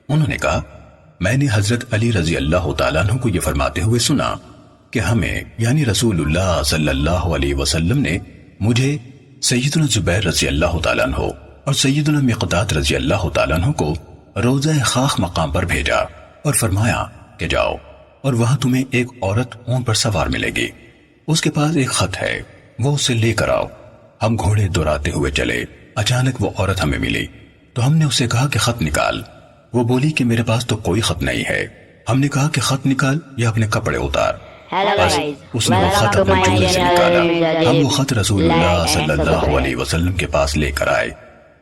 انہوں نے کہا میں نے حضرت علی رضی اللہ تعالیٰ عنہ کو یہ فرماتے ہوئے سنا کہ ہمیں یعنی رسول اللہ صلی اللہ علیہ وسلم نے مجھے سیدنا زبیر رضی اللہ تعالیٰ عنہ اور سیدنا مقداد رضی اللہ تعالیٰ عنہ کو روضہ خاخ مقام پر بھیجا اور فرمایا کہ جاؤ اور وہاں تمہیں ایک عورت اونٹ پر سوار ملے گی، اس کے پاس ایک خط ہے، وہ اسے لے کر آؤ۔ ہم گھوڑے دوڑاتے ہوئے چلے، اچانک وہ عورت ہمیں ملی تو ہم نے اسے کہا کہ خط نکال۔ وہ بولی کہ میرے پاس تو کوئی خط نہیں ہے۔ ہم نے کہا کہ خط نکال یا اپنے کپڑے اتار۔ بس اس نے وہ خط اپنے جوڑے سے نکالا۔ ہم وہ خط رسول اللہ صلی اللہ علیہ وسلم کے پاس لے کر آئے۔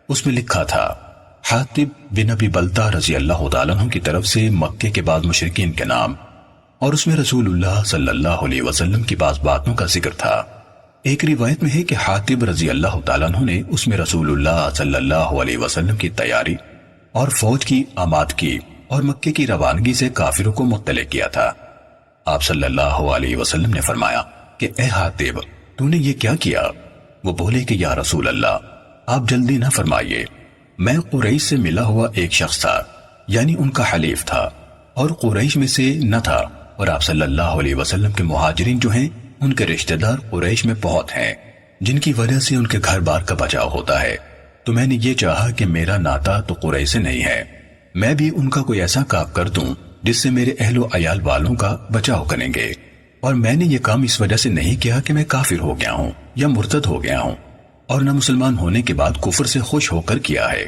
اس میں لکھا تھا حاطب بن ابی بلتہ رضی اللہ تعالیٰ عنہ کی طرف سے مکے کے بعد مشرکین کے نام، اور اس میں رسول اللہ صلی اللہ علیہ وسلم کی بعض باتوں کا ذکر تھا۔ ایک روایت میں ہے کہ حاطب رضی اللہ تعالیٰ عنہ نے اس میں رسول اللہ صلی اللہ علیہ وسلم کی تیاری اور فوج کی آمادگی اور مکے کی روانگی سے کافروں کو مطلع کیا تھا۔ آپ صلی اللہ علیہ وسلم نے فرمایا کہ اے حاطب تو نے یہ کیا کیا؟ وہ بولے کہ یا رسول اللہ آپ جلدی نہ فرمائیے، میں قریش سے ملا ہوا ایک شخص تھا، یعنی ان کا حلیف تھا اور قریش میں سے نہ تھا، اور آپ صلی اللہ علیہ وسلم کے مہاجرین جو ہیں ان کے رشتہ دار قریش میں بہت ہیں جن کی وجہ سے ان کے گھر بار کا بچاؤ ہوتا ہے، تو میں نے یہ چاہا کہ میرا ناتا تو قریش سے نہیں ہے، میں بھی ان کا کوئی ایسا کام کر دوں جس سے میرے اہل و عیال والوں کا بچاؤ کریں گے، اور میں نے یہ کام اس وجہ سے نہیں کیا کہ میں کافر ہو گیا ہوں یا مرتد ہو گیا ہوں، اور نہ مسلمان ہونے کے بعد کفر سے خوش ہو کر کیا ہے۔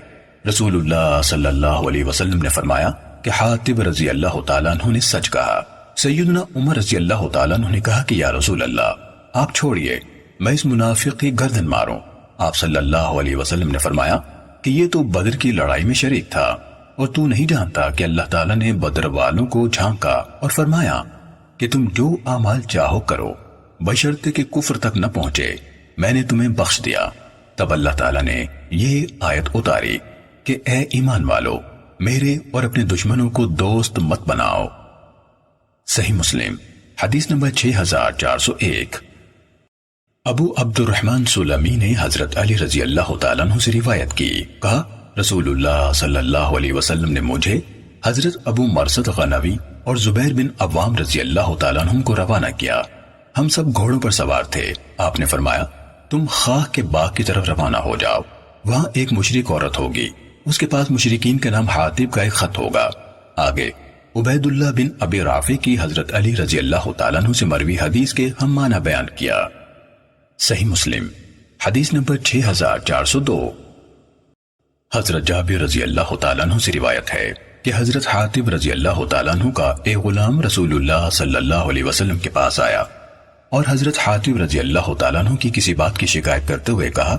رسول اللہ صلی اللہ علیہ وسلم نے فرمایا کہ حاطب رضی اللہ تعالیٰ عنہ نے سچ کہا۔ سیدنا عمر رضی اللہ تعالیٰ عنہ نے کہا کہ یا رسول اللہ آپ چھوڑیے، میں اس منافق کی گردن ماروں۔ آپ صلی اللہ علیہ وسلم نے فرمایا کہ یہ تو بدر کی لڑائی میں شریک تھا، اور تو نہیں جانتا کہ اللہ تعالیٰ نے بدر والوں کو جھانکا اور فرمایا کہ تم جو اعمال چاہو کرو بشرطے کہ کفر تک نہ پہنچے، میں نے تمہیں بخش دیا۔ تب اللہ تعالیٰ نے یہ آیت اتاری کہ اے ایمان والو میرے اور اپنے دشمنوں کو دوست مت بناؤ۔ صحیح مسلم حدیث نمبر 6401۔ ابو عبد الرحمن سلمی نے حضرت علی رضی اللہ تعالیٰ عنہ سے روایت کی، کہا رسول اللہ صلی اللہ علیہ وسلم نے مجھے حضرت ابو مرثد غنوی اور زبیر بن عوام رضی اللہ تعالیٰ عنہ کو روانہ کیا۔ ہم سب گھوڑوں پر سوار تھے۔ آپ نے فرمایا تم خاخ کے باغ کی طرف روانہ ہو جاؤ، وہاں ایک مشرک عورت ہوگی، اس کے پاس مشرکین کے نام حاطب کا ایک خط ہوگا۔ آگے عبید اللہ بن ابی رافع کی حضرت علی رضی اللہ تعالیٰ عنہ سے مروی حدیث کے ہم معنی بیان کیا۔ صحیح مسلم حدیث نمبر 6402۔ حضرت جابر رضی اللہ تعالیٰ عنہ سے روایت ہے کہ حضرت حاطب رضی اللہ تعالیٰ عنہ کا ایک غلام رسول اللہ صلی اللہ علیہ وسلم کے پاس آیا اور حضرت حاطب رضی اللہ تعالیٰ عنہ کی کسی بات کی شکایت کرتے ہوئے کہا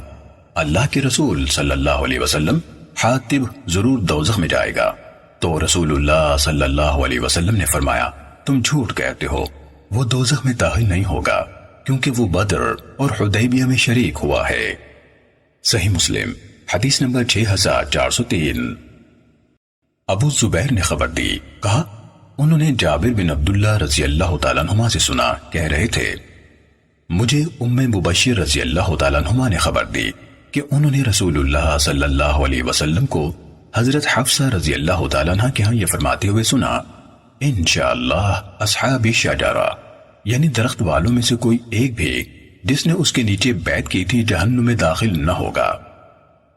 اللہ کے رسول صلی اللہ علیہ وسلم حاطب ضرور دوزخ میں جائے گا۔ تو رسول اللہ صلی اللہ علیہ وسلم نے فرمایا تم جھوٹ کہتے ہو، وہ دوزخ میں داخل نہیں ہوگا کیونکہ وہ بدر اور حدیبیہ میں شریک ہوا ہے۔ صحیح مسلم حدیث نمبر 6403۔ ابو زبیر نے خبر دی، کہا انہوں نے جابر بن عبداللہ رضی اللہ تعالیٰ عنہما سے سنا، کہہ رہے تھے مجھے ام مبشر رضی اللہ تعالیٰ عنہما نے خبر دی کہ انہوں نے رسول اللہ صلی اللہ علیہ وسلم کو حضرت حفصہ رضی اللہ تعالیٰ عنہ کے ہاں یہ فرماتے ہوئے سنا انشاءاللہ اصحاب شجرہ، یعنی درخت والوں میں سے کوئی ایک بھی جس نے اس کے نیچے بیعت کی تھی جہنم میں داخل نہ ہوگا۔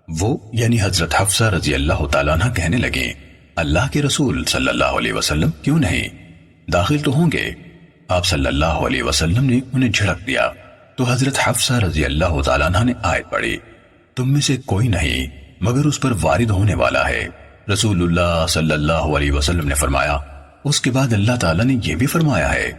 وہ یعنی حضرت حفصہ رضی اللہ تعالیٰ عنہ کہنے لگیں اللہ کے رسول صلی اللہ علیہ وسلم کیوں نہیں، داخل تو ہوں گے۔ آپ صلی اللہ علیہ وسلم نے انہیں جھڑک دیا تو حضرت حفصہ رضی اللہ تعالیٰ عنہ نے آیت پڑھی تم میں سے کوئی نہیں مگر اس پر وارد ہونے والا ہے۔ رسول اللہ صلی اللہ علیہ وسلم نے فرمایا اس کے بعد اللہ تعالیٰ نے یہ بھی فرمایا ہے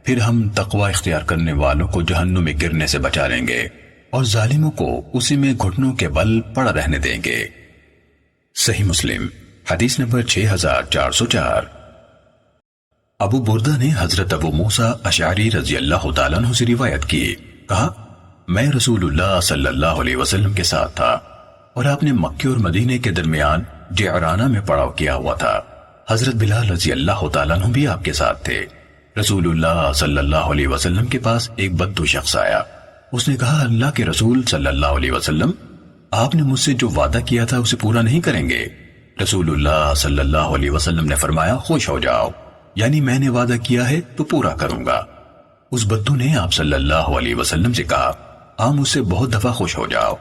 پھر ہم تقوی اختیار کرنے والوں کو جہنم میں گرنے سے بچا لیں گے اور ظالموں کو اسی میں گھٹنوں کے بل پڑا رہنے دیں گے۔ صحیح مسلم حدیث نمبر 6404۔ ابو بردہ نے حضرت ابو موسیٰ اشعری رضی اللہ تعالیٰ عنہ سے روایت کی، کہا میں رسول اللہ صلی اللہ علیہ وسلم کے ساتھ تھا اور آپ نے مکے اور مدینے کے درمیان جعرانہ میں پڑاؤ کیا ہوا تھا۔ حضرت بلال رضی اللہ تعالیٰ عنہ بھی آپ کے ساتھ تھے۔ رسول اللہ صلی اللہ علیہ وسلم کے پاس ایک بدو شخص آیا، اس نے کہا اللہ کے رسول صلی اللہ علیہ وسلم آپ نے مجھ سے جو وعدہ کیا تھا اسے پورا نہیں کریں گے؟ رسول اللہ صلی اللہ علیہ وسلم نے فرمایا خوش ہو جاؤ، یعنی میں نے وعدہ کیا ہے تو پورا کروں گا۔ اس بدو نے آپ صلی اللہ علیہ وسلم سے کہا آپ مجھ سے بہت دفعہ خوش ہو جاؤ،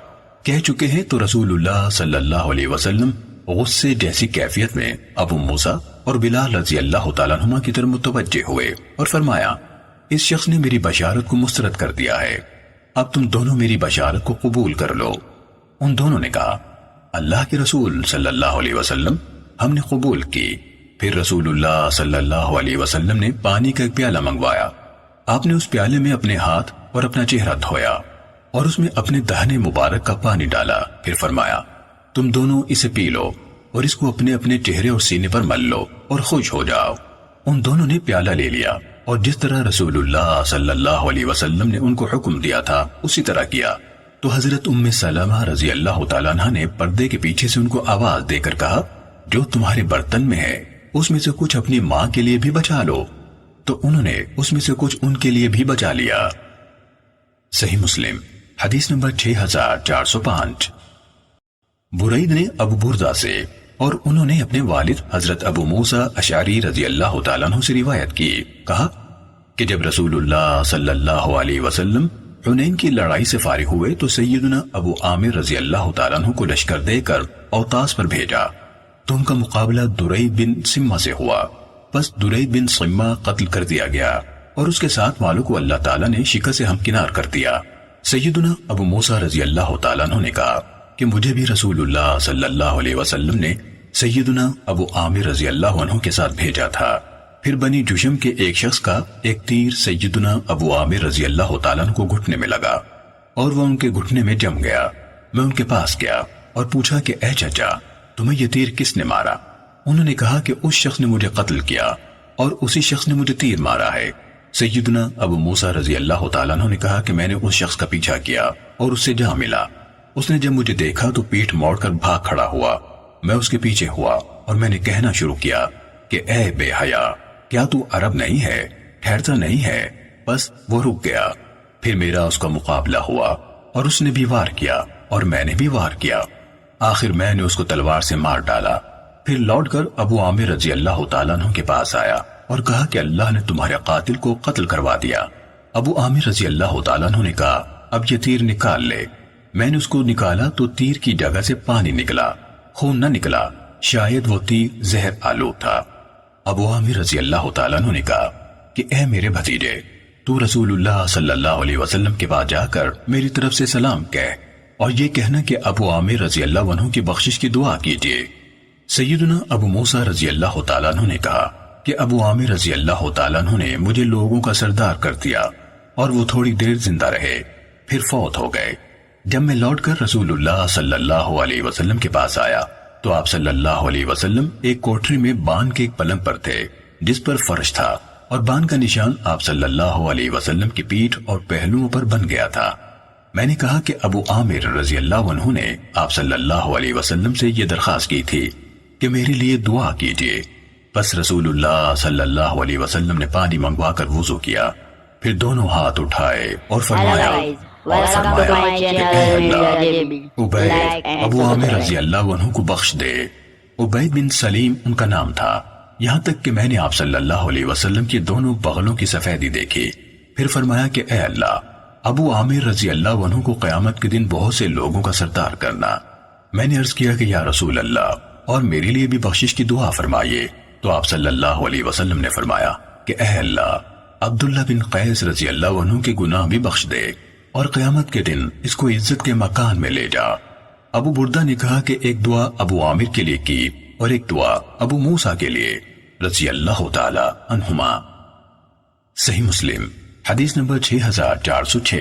کہہ چکے ہیں۔ تو رسول اللہ صلی اللہ علیہ وسلم غصے جیسی کیفیت میں ابو موسیٰ اور بلال رضی اللہ تعالیٰ عنہما کی طرف متوجہ ہوئے اور فرمایا اس شخص نے میری بشارت کو مسترد کر دیا ہے، اب تم دونوں میری بشارت کو قبول کر لو۔ ان دونوں نے کہا اللہ کے رسول صلی اللہ علیہ وسلم ہم نے قبول کی۔ پھر رسول اللہ صلی اللہ علیہ وسلم نے پانی کا ایک پیالہ منگوایا، آپ نے اس پیالے میں اپنے ہاتھ اور اپنا چہرہ دھویا اور اس میں اپنے دہنے مبارک کا پانی ڈالا، پھر فرمایا تم دونوں اسے پی لو اور اس کو اپنے اپنے چہرے اور سینے پر مل لو اور خوش ہو جاؤ۔ ان دونوں نے پیالہ لے لیا اور جس طرح رسول اللہ صلی اللہ علیہ وسلم نے ان کو حکم دیا تھا اسی طرح کیا۔ تو حضرت ام سلمہ رضی اللہ تعالیٰ عنہ نے پردے کے پیچھے سے ان کو آواز دے کر کہا جو تمہارے برتن میں ہے اس میں سے کچھ اپنی ماں کے لیے بھی بچا لو، تو انہوں نے اس میں سے کچھ ان کے لیے بھی بچا لیا۔ صحیح مسلم حدیث نمبر 6405۔ برید نے ابو بردہ سے اور انہوں نے اپنے والد حضرت ابو موسیٰ اشعری رضی اللہ تعالیٰ عنہ سے روایت کی، کہا کہ جب رسول اللہ صلی اللہ علیہ وسلم حنین کی لڑائی سے فارغ ہوئے تو سیدنا ابو عامر رضی اللہ تعالیٰ عنہ کو لشکر دے کر اوطاس پر بھیجا، تو ان کا مقابلہ درید بن سمہ سے ہوا، پس درید بن سمہ قتل کر دیا گیا اور اس کے ساتھ والوں کو اللہ تعالیٰ نے شکست سے ہمکنار کر دیا۔ سیدنا ابو موسیٰ رضی اللہ تعالیٰ عنہ نے کہا کہ مجھے بھی رسول اللہ صلی اللہ علیہ وسلم نے سیدنا ابو عامر رضی اللہ عنہ کے ساتھ بھیجا تھا۔ پھر بنی جشم کے ایک شخص کا ایک تیر سیدنا ابو عامر رضی اللہ تعالیٰ عنہ کو گھٹنے میں لگا اور وہ ان کے گھٹنے میں جم گیا۔ میں ان کے پاس گیا اور پوچھا کہ اے چچا تمہیں یہ تیر کس نے مارا؟ انہوں نے کہا کہ اس شخص نے مجھے قتل کیا اور اسی شخص نے مجھے تیر مارا ہے۔ سیدنا ابو موسیٰ رضی اللہ تعالیٰ عنہ نے کہا کہ میں نے اس شخص کا پیچھا کیا اور اس سے جا ملا، اس نے جب مجھے دیکھا تو پیٹھ موڑ کر بھاگ کھڑا ہوا، میں اس کے پیچھے ہوا اور میں نے کہنا شروع کیا کہ اے بے حیا کیا تو عرب نہیں ہے، ٹھہرتا نہیں ہے؟ بس وہ رک گیا۔ پھر میرا اس کا مقابلہ ہوا اور اس نے بھی وار کیا اور میں نے بھی وار کیا، آخر میں نے اس کو تلوار سے مار ڈالا۔ پھر لوٹ کر ابو عامر رضی اللہ تعالیٰ عنہ کے پاس آیا اور کہا کہ اللہ نے تمہارے قاتل کو قتل کروا دیا۔ ابو عامر رضی اللہ تعالیٰ عنہ نے کہا اب یہ تیر نکال لے۔ میں نے اس کو نکالا تو تیر کی جگہ سے پانی نکلا، خون نہ نکلا، شاید وہ تیر زہر آلود تھا۔ ابو عامر رضی اللہ تعالیٰ عنہ نے کہا کہ اے میرے بھتیجے تو رسول اللہ صلی اللہ علیہ وسلم کے پاس جا کر میری طرف سے سلام کہہ اور یہ کہنا کہ ابو عامر رضی اللہ عنہ کی بخشش کی دعا کیجیے۔ سیدنا ابو موسیٰ رضی اللہ تعالیٰ عنہ نے کہا کہ ابو عامر رضی اللہ تعالیٰ عنہ نے مجھے لوگوں کا سردار کر دیا اور وہ تھوڑی دیر زندہ رہے پھر فوت ہو گئے۔ جب میں لوٹ کر رسول اللہ صلی اللہ علیہ وسلم کے پاس آیا تو آپ صلی اللہ علیہ وسلم ایک کوٹری میں بان کے ایک پلنگ پر تھے جس پر فرش تھا اور بان کا نشان آپ صلی اللہ علیہ وسلم کی پیٹھ اور پہلوؤں پر بن گیا تھا۔ میں نے کہا کہ ابو عامر رضی اللہ عنہ نے آپ صلی اللہ علیہ وسلم سے یہ درخواست کی تھی کہ میرے لیے دعا کیجیے۔ پس رسول اللہ صلی اللہ علیہ وسلم نے پانی منگوا کر وضو کیا، پھر دونوں ہاتھ اٹھائے اور فرمایا کہ اے اللہ عبید ابو عامر رضی اللہ عنہ کو بخش دے۔ عبید بن سلیم ان کا نام تھا، یہاں تک کہ میں نے آپ صلی اللہ علیہ وسلم کی دونوں بغلوں کی سفیدی دیکھی۔ پھر فرمایا کہ اے اللہ ابو عامر رضی اللہ عنہ کو قیامت کے دن بہت سے لوگوں کا سردار کرنا۔ میں نے عرض کیا کہ یا رسول اللہ اور میرے لیے بھی بخشش کی دعا فرمائیے، تو آپ صلی اللہ علیہ وسلم نے فرمایا کہ اے اللہ عبداللہ بن قیس رضی اللہ عنہ کے گناہ بھی بخش دے اور قیامت کے دن اس کو عزت کے مکان میں لے جا۔ ابو بردہ نے کہا کہ ایک دعا ابو عامر کے لیے کی اور ایک دعا ابو موسیٰ کے لیے رضی اللہ تعالی عنہما۔ صحیح مسلم حدیث نمبر 6406۔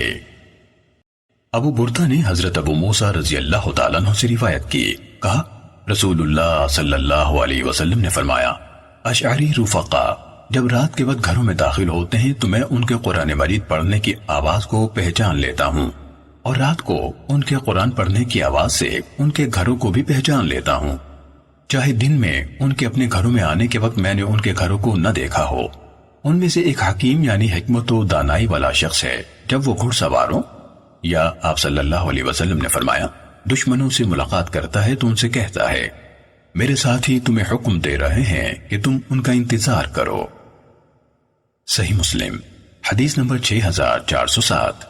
ابو بردہ نے حضرت ابو موسیٰ رضی اللہ تعالیٰ عنہ سے روایت کی، کہا رسول اللہ صلی اللہ علیہ وسلم نے فرمایا اشعری رفقا جب رات کے وقت گھروں میں داخل ہوتے ہیں تو میں ان کے قرآن مجید پڑھنے کی آواز کو پہچان لیتا ہوں اور رات کو ان کے قرآن پڑھنے کی آواز سے ان کے گھروں کو بھی پہچان لیتا ہوں، چاہے دن میں ان کے اپنے گھروں میں آنے کے وقت میں نے ان کے گھروں کو نہ دیکھا ہو۔ ان میں سے ایک حکیم یعنی حکمت و دانائی والا شخص ہے، جب وہ گھڑ سوار ہو یا آپ صلی اللہ علیہ وسلم نے فرمایا دشمنوں سے ملاقات کرتا ہے تو ان سے کہتا ہے میرے ساتھی تمہیں حکم دے رہے ہیں کہ تم ان کا انتظار کرو۔ صحیح مسلم حدیث نمبر 6407۔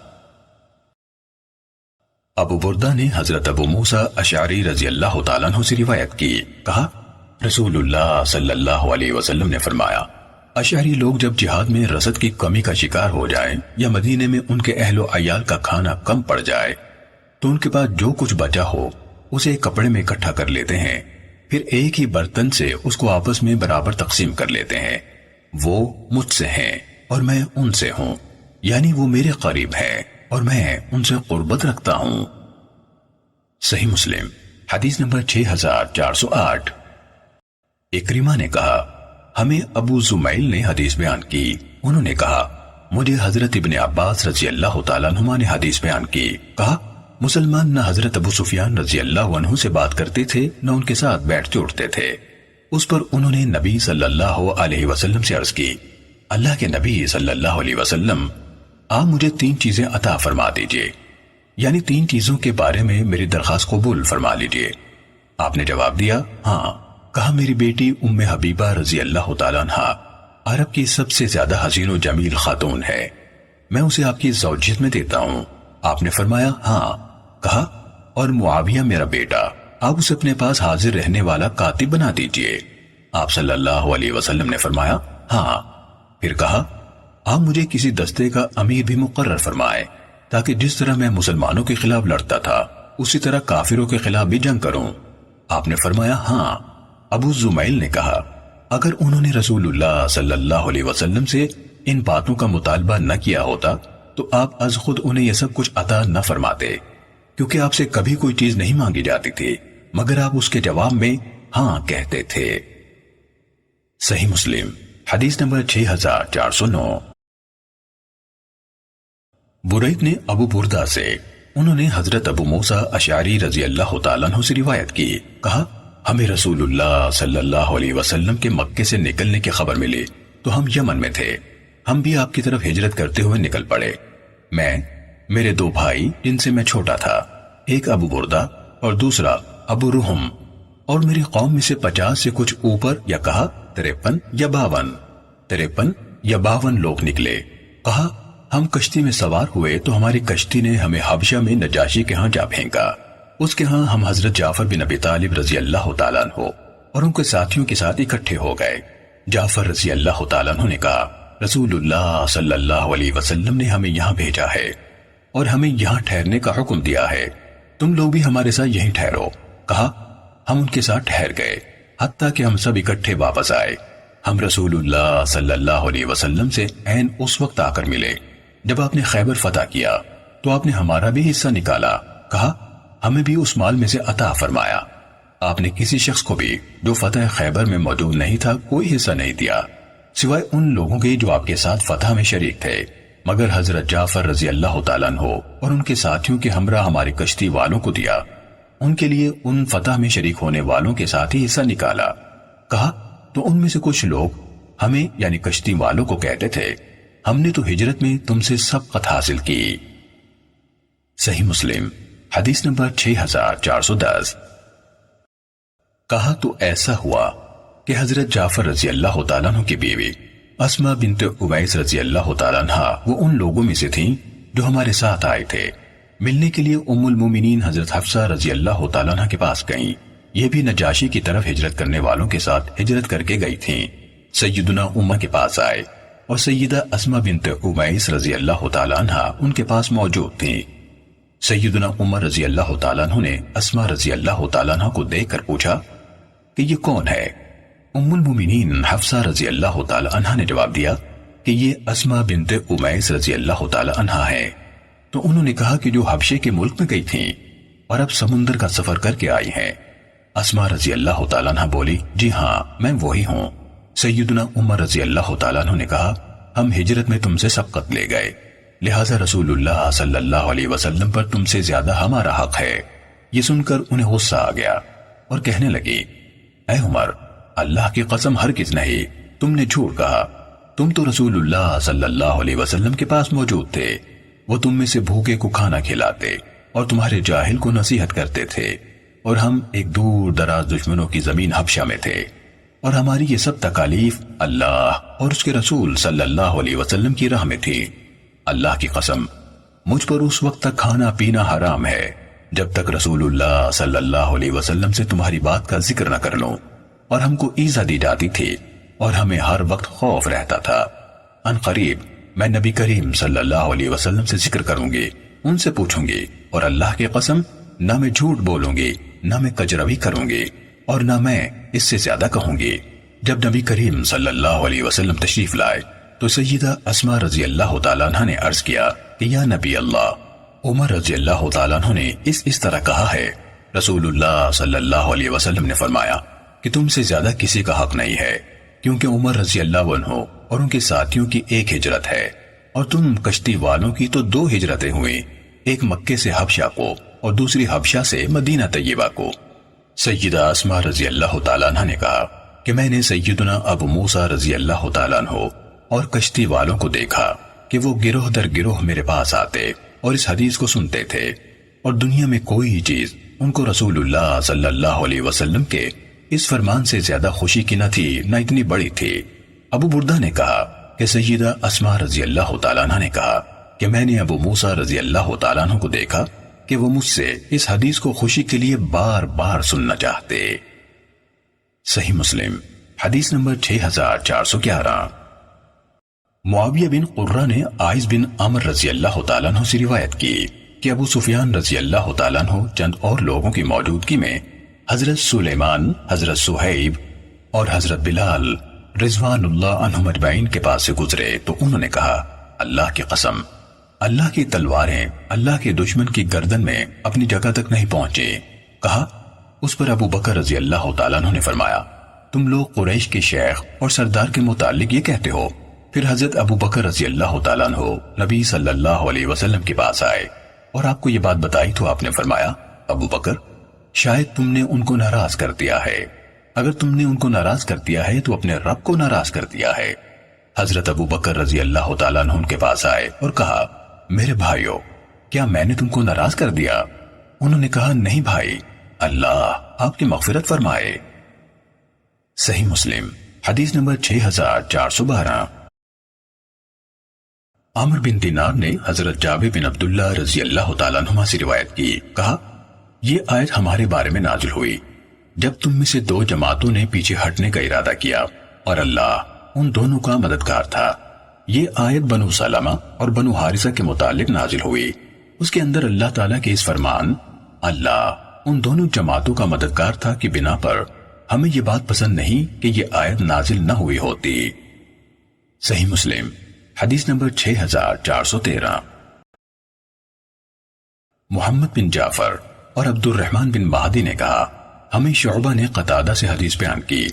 ابو بردہ نے حضرت ابو موسیٰ اشعری رضی اللہ تعالیٰ عنہ سے روایت کی، کہا رسول اللہ صلی اللہ علیہ وسلم نے فرمایا، اشعری لوگ جب جہاد میں رسد کی کمی کا شکار ہو جائیں یا مدینے میں ان کے اہل و عیال کا کھانا کم پڑ جائے تو ان کے پاس جو کچھ بچا ہو اسے ایک کپڑے میں اکٹھا کر لیتے ہیں، پھر ایک ہی برتن سے اس کو آپس میں برابر تقسیم کر لیتے ہیں۔ وہ مجھ سے ہیں اور میں ان سے ہوں، یعنی وہ میرے قریب ہے اور میں ان سے قربت رکھتا ہوں۔ صحیح مسلم حدیث نمبر 6408۔ اکرمہ نے کہا ہمیں ابو زمیل نے حدیث بیان کی، انہوں نے کہا مجھے حضرت ابن عباس رضی اللہ تعالیٰ عنہما نے حدیث بیان کی، کہا مسلمان نہ حضرت ابو سفیان رضی اللہ عنہ سے بات کرتے تھے نہ ان کے ساتھ بیٹھتے اٹھتے تھے۔ اس پر انہوں نے نبی صلی اللہ علیہ وسلم سے عرض کی، اللہ کے نبی صلی اللہ علیہ وسلم آپ مجھے 3 چیزیں عطا فرما دیجئے، یعنی 3 چیزوں کے بارے میں میری درخواست قبول فرما لیجئے۔ آپ نے جواب دیا ہاں۔ کہا میری بیٹی ام حبیبہ رضی اللہ تعالیٰ عنہ عرب کی سب سے زیادہ حسین و جمیل خاتون ہے، میں اسے آپ کی زوجیت میں دیتا ہوں۔ آپ نے فرمایا ہاں۔ کہا اور معاویہ میرا بیٹا آپ اسے اپنے پاس حاضر رہنے والا کاتب بنا دیجئے۔ آپ صلی اللہ علیہ وسلم نے فرمایا ہاں۔ پھر کہا آپ مجھے کسی دستے کا امیر بھی مقرر فرمائے تاکہ جس طرح میں مسلمانوں کے خلاف لڑتا تھا اسی طرح کافروں کے خلاف بھی جنگ کروں۔ آپ نے فرمایا ہاں۔ ابو زمیل نے کہا اگر انہوں نے رسول اللہ صلی اللہ علیہ وسلم سے ان باتوں کا مطالبہ نہ کیا ہوتا تو آپ از خود انہیں یہ سب کچھ عطا نہ فرماتے، کیونکہ آپ سے کبھی کوئی چیز نہیں مانگی جاتی تھی مگر آپ اس کے جواب میں ہاں کہتے تھے۔ صحیح مسلم حدیث نمبر 6409۔ برید نے ابو بردہ سے، انہوں نے حضرت ابو موسیٰ اشعری رضی اللہ تعالیٰ عنہ سے روایت کی، کہا ہمیں رسول اللہ صلی اللہ علیہ وسلم کے مکے سے نکلنے کی خبر ملی تو ہم یمن میں تھے، ہم بھی آپ کی طرف ہجرت کرتے ہوئے نکل پڑے، میں، میرے 2 بھائی جن سے میں چھوٹا تھا، ایک ابو بردہ اور دوسرا ابو رحم، اور میری قوم میں سے 50 سے کچھ اوپر یا کہا 53 یا 52 لوگ نکلے۔ کہا ہم کشتی میں سوار ہوئے تو ہماری کشتی نے ہمیں حبشہ میں نجاشی کے ہاں جا پھینکا، اس کے ہاں ہم حضرت جعفر بن ابی طالب رضی اللہ تعالیٰ عنہ اور ان کے ساتھیوں کے ساتھ اکٹھے ہو گئے۔ جعفر رضی اللہ تعالیٰ عنہ نے کہا رسول اللہ صلی اللہ علیہ وسلم نے ہمیں یہاں بھیجا ہے اور ہمیں یہاں ٹھہرنے کا حکم دیا ہے، تم لوگ بھی ہمارے ساتھ یہیں ٹھہرو۔ کہا ہم ان کے ساتھ ٹھہر گئے حتیٰ کہ ہم سب اکٹھے واپس آئے۔ ہم رسول اللہ صلی اللہ علیہ وسلم سے عین اس وقت آ کر ملے جب آپ نے خیبر فتح کیا تو آپ نے ہمارا بھی حصہ نکالا، کہا ہمیں بھی اس مال میں سے عطا فرمایا۔ آپ نے کسی شخص کو بھی جو فتح خیبر میں موجود نہیں تھا کوئی حصہ نہیں دیا سوائے ان لوگوں کے جو آپ کے ساتھ فتح میں شریک تھے، مگر حضرت جعفر رضی اللہ تعالیٰ عنہ اور ان کے ساتھیوں کے ہمراہ ہماری کشتی والوں کو دیا، ان کے لیے ان فتح میں شریک ہونے والوں کے ساتھ ہی حصہ نکالا۔ کہا تو ان میں سے کچھ لوگ ہمیں یعنی کشتی والوں کو کہتے تھے ہم نے تو ہجرت میں تم سے سبقت حاصل کی۔ صحیح مسلم حدیث نمبر 6410۔ کہا تو ایسا ہوا کہ حضرت جعفر رضی اللہ تعالیٰ عنہ کی بیوی اسما بنت عویس رضی اللہ تعالیٰ عنہ وہ ان لوگوں میں سے تھیں جو ہمارے ساتھ آئے تھے، ملنے کے لیے ام المومنین حضرت حفصہ رضی اللہ تعالیٰ عنہ کے پاس گئیں، یہ بھی نجاشی کی طرف ہجرت کرنے والوں کے ساتھ ہجرت کر کے گئی تھیں۔ سیدنا عمر کے پاس آئے اور سیدہ اسما بنت عویس رضی اللہ تعالیٰ عنہ ان کے پاس موجود تھیں۔ سیدنا عمر رضی اللہ تعالیٰ عنہ نے اسما رضی اللہ تعالیٰ عنہ کو دیکھ کر پوچھا کہ یہ کون ہے؟ ام المومنین حفصہ رضی اللہ تعالیٰ عنہ نے جواب دیا کہ یہ اسما بنت عویس رضی اللہ تعالیٰ عنہ ہے۔ تو انہوں نے کہا کہ جو حبشے کے ملک میں گئی تھیں اور اب سمندر کا سفر کر کے آئی ہیں۔ اسما رضی اللہ تعالیٰ عنہ بولی جی ہاں میں وہی ہوں۔ سیدنا عمر رضی اللہ تعالیٰ عنہ نے کہا ہم ہجرت میں تم سے سبقت لے گئے، لہٰذا رسول اللہ صلی اللہ علیہ وسلم پر تم سے زیادہ ہمارا حق ہے۔ یہ سن کر انہیں غصہ آ گیا اور کہنے لگی اے عمر اللہ کی قسم ہرگز نہیں، تم نے جھوٹ کہا، تم تو رسول اللہ صلی اللہ علیہ وسلم کے پاس موجود تھے، وہ تم میں سے بھوکے کو کھانا کھلاتے اور تمہارے جاہل کو نصیحت کرتے تھے، اور ہم ایک دور دراز دشمنوں کی زمین حبشہ میں تھے، اور ہماری یہ سب تکالیف اللہ اور اس کے رسول صلی اللہ علیہ وسلم کی راہ میں تھی۔ اللہ کی قسم، مجھ پر اس وقت تک کھانا پینا حرام ہے جب تک رسول اللہ صلی اللہ علیہ وسلم سے تمہاری بات کا ذکر نہ کر لوں، اور ہم کو ایزا دی جاتی تھی اور ہمیں ہر وقت خوف رہتا تھا۔ ان قریب میں نبی کریم صلی اللہ علیہ وسلم سے ذکر کروں گی، ان سے پوچھوں گی، اور اللہ کی قسم نہ میں جھوٹ بولوں گی، نہ میں کجروی کروں گی، اور نہ میں اس سے زیادہ کہوں گی۔ جب نبی کریم صلی اللہ علیہ وسلم تشریف لائے تو سیدہ اسماء رضی اللہ تعالیٰ عنہ نے عرض کیا کہ یا نبی اللہ، عمر رضی اللہ تعالیٰ عنہ نے اس طرح کہا ہے۔ رسول اللہ صلی اللہ علیہ وسلم نے فرمایا کہ تم سے زیادہ کسی کا حق نہیں ہے، کیونکہ عمر رضی اللہ عنہ اور ان کے ساتھیوں کی ایک ہجرت ہے، اور تم کشتی والوں کی تو 2 ہجرتیں ہوئیں، ایک مکے سے حبشہ کو اور دوسری حبشہ سے مدینہ طیبہ کو۔ سیدہ اسماء رضی اللہ تعالیٰ عنہ نے کہا کہ میں نے سیدنا ابو موسیٰ رضی اللہ تعالیٰ عنہ اور کشتی والوں کو دیکھا کہ وہ گروہ در گروہ میرے پاس آتے اور اس حدیث کو سنتے تھے، اور دنیا میں کوئی چیز ان کو رسول اللہ صلی اللہ علیہ وسلم کے اس فرمان سے زیادہ خوشی کی نہ تھی نہ اتنی بڑی تھی۔ ابو بردہ نے کہا کہ سیدہ اسماء رضی اللہ تعالیٰ عنہ نے کہا کہ میں نے ابو موسیٰ رضی اللہ تعالیٰ عنہ کو دیکھا کہ وہ مجھ سے اس حدیث کو خوشی کے لیے بار بار سننا چاہتے۔ صحیح مسلم حدیث نمبر 6411۔ معاویہ بن قرہ نے عائذ بن عمر رضی اللہ تعالیٰ عنہ سے روایت کی کہ ابو سفیان رضی اللہ تعالیٰ عنہ چند اور لوگوں کی موجودگی میں حضرت سلیمان، حضرت سہیب اور حضرت بلال رضوان اللہ عنہم اجمعین کے پاس سے گزرے تو انہوں نے کہا اللہ کی قسم، اللہ کی تلواریں اللہ کے دشمن کی گردن میں اپنی جگہ تک نہیں پہنچی۔ کہا اس پر ابو بکر رضی اللہ تعالیٰ عنہ نے فرمایا تم لوگ قریش کے شیخ اور سردار کے متعلق یہ کہتے ہو۔ پھر حضرت ابو بکر رضی اللہ تعالیٰ عنہ نبی صلی اللہ علیہ وسلم کے پاس آئے اور آپ کو یہ بات بتائی تو آپ نے فرمایا ابو بکر، شاید تم نے ان کو ناراض کر دیا ہے، اگر تم نے ان کو ناراض کر دیا ہے تو اپنے رب کو ناراض کر دیا ہے۔ حضرت ابو بکر رضی اللہ تعالیٰ عنہ ان کے پاس آئے اور کہا میرے بھائیو، کیا میں نے تم کو ناراض کر دیا؟ انہوں نے کہا نہیں بھائی، اللہ آپ کی مغفرت فرمائے۔ صحیح مسلم حدیث نمبر 6412۔ عمر بن دینار نے حضرت جابر بن عبداللہ رضی اللہ تعالیٰ عنہ سے روایت کی، کہا یہ آیت ہمارے بارے میں نازل ہوئی جب تم میں سے 2 جماعتوں نے پیچھے ہٹنے کا ارادہ کیا اور اللہ ان دونوں کا مددگار تھا۔ یہ آیت بنو سلمہ اور بنو حارثہ کے متعلق نازل ہوئی۔ اس کے اندر اللہ تعالیٰ کے اس فرمان اللہ ان دونوں جماعتوں کا مددگار تھا کی بنا پر ہمیں یہ بات پسند نہیں کہ یہ آیت نازل نہ ہوئی ہوتی۔ صحیح مسلم حدیث نمبر 6413۔ محمد بن جعفر اور عبد الرحمن بن مہدی نے کہا ہمیں شعبہ نے قتادہ سے حدیث بیان کی،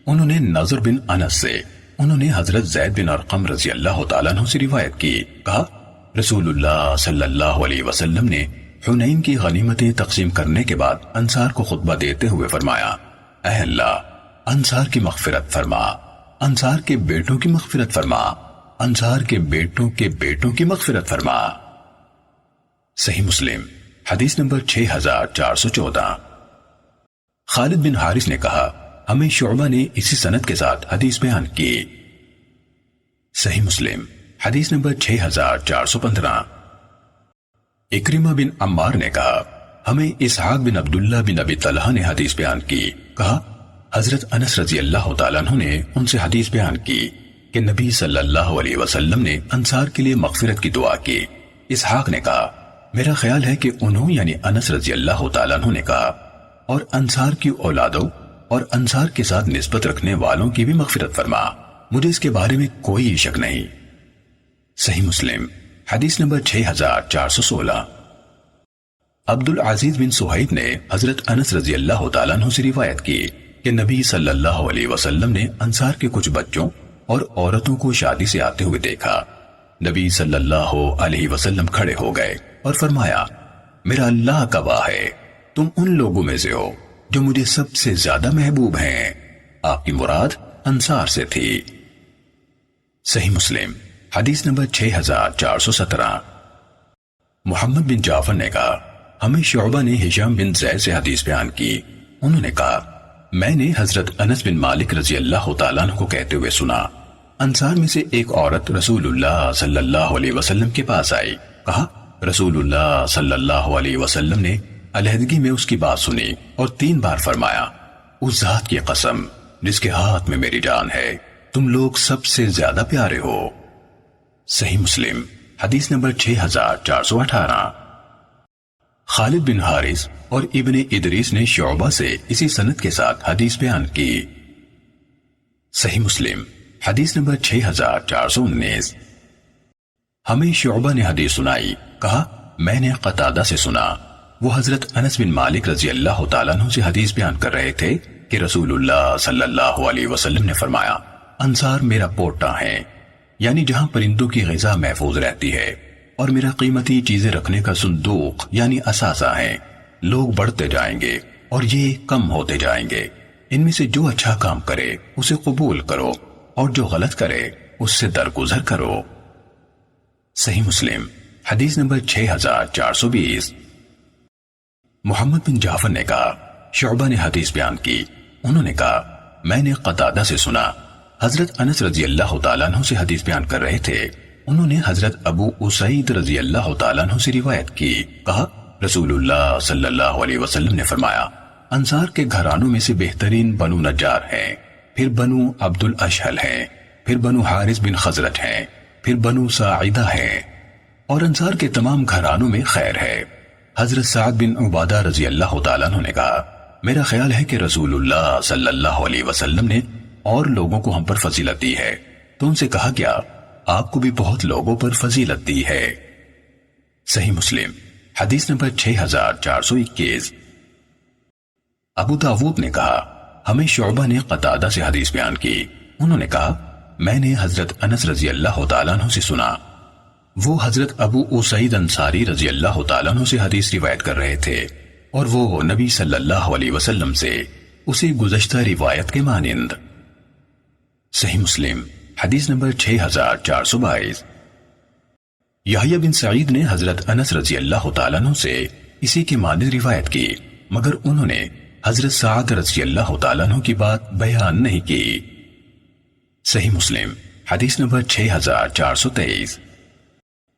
انہوں نے نضر بن انس سے، انہوں نے حضرت زید بن ارقم رضی اللہ تعالیٰ عنہ سے روایت کی، کہا رسول اللہ صلی اللہ علیہ وسلم نے حنین کی غنیمتیں تقسیم کرنے کے بعد انصار کو خطبہ دیتے ہوئے فرمایا اے اللہ انصار کی مغفرت فرما، انصار کے بیٹوں کی مغفرت فرما، انصار کے بیٹوں کے بیٹوں کی مغفرت فرما۔ صحیح مسلم حدیث نمبر 6414۔ خالد بن حارث نے کہا ہمیں شعبہ نے اسی سند کے ساتھ حدیث بیان کی۔ صحیح مسلم حدیث نمبر 6415۔ اکرمہ بن عمار نے کہا ہمیں اسحاق بن عبداللہ بن ابی طلحہ نے حدیث بیان کی، کہا حضرت انس رضی اللہ تعالیٰ عنہ نے ان سے حدیث بیان کی کہ نبی صلی اللہ علیہ وسلم نے انصار کے لیے مغفرت کی دعا کی۔ اسحاق نے کہا میرا خیال ہے کہ انہوں یعنی انس رضی اللہ تعالیٰ عنہ نے کہا اور انصار کی اولادوں اور انصار کے ساتھ نسبت رکھنے والوں کی بھی مغفرت فرما، مجھے اس کے بارے میں کوئی شک نہیں۔ صحیح مسلم حدیث نمبر 6416۔ عبد العزیز بن صہیب نے حضرت انس رضی اللہ تعالیٰ عنہ سے روایت کی کہ نبی صلی اللہ علیہ وسلم نے انصار کے کچھ بچوں اور عورتوں کو شادی سے آتے ہوئے دیکھا۔ نبی صلی اللہ علیہ وسلم کھڑے ہو گئے اور فرمایا میرا اللہ گواہ ہے تم ان لوگوں میں سے ہو جو مجھے سب سے زیادہ محبوب ہیں۔ آپ کی مراد انصار سے تھی۔ صحیح مسلم حدیث نمبر 6417۔ محمد بن جعفر نے کہا ہمیں شعبہ نے ہشام بن زید سے حدیث بیان کی، انہوں نے کہا میں نے حضرت انس بن مالک رضی اللہ تعالیٰ عنہ کو کہتے ہوئے سنا، انصار میں سے ایک عورت رسول اللہ صلی اللہ علیہ وسلم کے پاس آئی، کہا رسول اللہ صلی اللہ علیہ وسلم نے علیحدگی میں اس کی بات سنی اور 3 بار فرمایا، اس ذات کی قسم جس کے ہاتھ میں میری جان ہے، تم لوگ سب سے زیادہ پیارے ہو۔ صحیح مسلم حدیث نمبر 6418۔ خالد بن حارث اور ابن ادریس نے شعبہ سے اسی سند کے ساتھ حدیث بیان کی۔ صحیح مسلم حدیث نمبر 6419۔ ہمیں شعبہ نے حدیث سنائی، کہا میں نے قتادہ سے سنا، وہ حضرت انس بن مالک رضی اللہ تعالیٰ عنہ سے حدیث بیان کر رہے تھے کہ رسول اللہ صلی اللہ علیہ وسلم نے فرمایا، انصار میرا پوٹا ہے، یعنی جہاں پرندوں کی غذا محفوظ رہتی ہے، اور میرا قیمتی چیزیں رکھنے کا صندوق یعنی اثاثہ ہے۔ لوگ بڑھتے جائیں گے اور یہ کم ہوتے جائیں گے، ان میں سے جو اچھا کام کرے اسے قبول کرو اور جو غلط کرے اس سے درگزر کرو۔ صحیح مسلم حدیث نمبر 6420۔ محمد بن جعفر نے کہا شعبہ نے حدیث بیان کی، انہوں نے کہا میں نے قتادہ سے سنا، حضرت انس رضی اللہ تعالیٰ عنہ سے حدیث بیان کر رہے تھے، انہوں نے حضرت ابو اسعید رضی اللہ تعالیٰ عنہ سے روایت کی، کہا رسول اللہ صلی اللہ علیہ وسلم نے فرمایا، انصار کے گھرانوں میں سے بہترین بنو نجار ہیں، پھر بنو عبد الاشہل ہیں، پھر بنو حارث بن خزرج ہیں، پھر بنو ساعدہ ہیں، اور انصار کے تمام گھرانوں میں خیر ہے۔ حضرت سعد بن عبادہ رضی اللہ تعالیٰ عنہ نے کہا میرا خیال ہے کہ رسول اللہ صلی اللہ علیہ وسلم نے اور لوگوں کو ہم پر فضیلت دی ہے، تو ان سے کہا گیا آپ کو بھی بہت لوگوں پر فضیلت دی ہے۔ صحیح مسلم حدیث نمبر 6421۔ ابو داود نے کہا ہمیں شعبہ نے قتادہ سے حدیث بیان کی، انہوں نے کہا میں نے حضرت انس رضی اللہ تعالیٰ عنہ سے سنا، وہ حضرت ابو اسعید انصاری رضی اللہ تعالیٰ عنہ سے حدیث روایت کر رہے تھے، اور وہ نبی صلی اللہ علیہ وسلم سے اسی گزشتہ روایت کے مانند۔ صحیح مسلم حدیث نمبر 6422۔ یحییٰ بن سعید نے حضرت انس رضی اللہ تعالیٰ عنہ سے اسی کے مانند روایت کی، مگر انہوں نے حضرت سعد رضی اللہ تعالیٰ عنہ کی بات بیان نہیں کی۔ صحیح مسلم حدیث نمبر 6423۔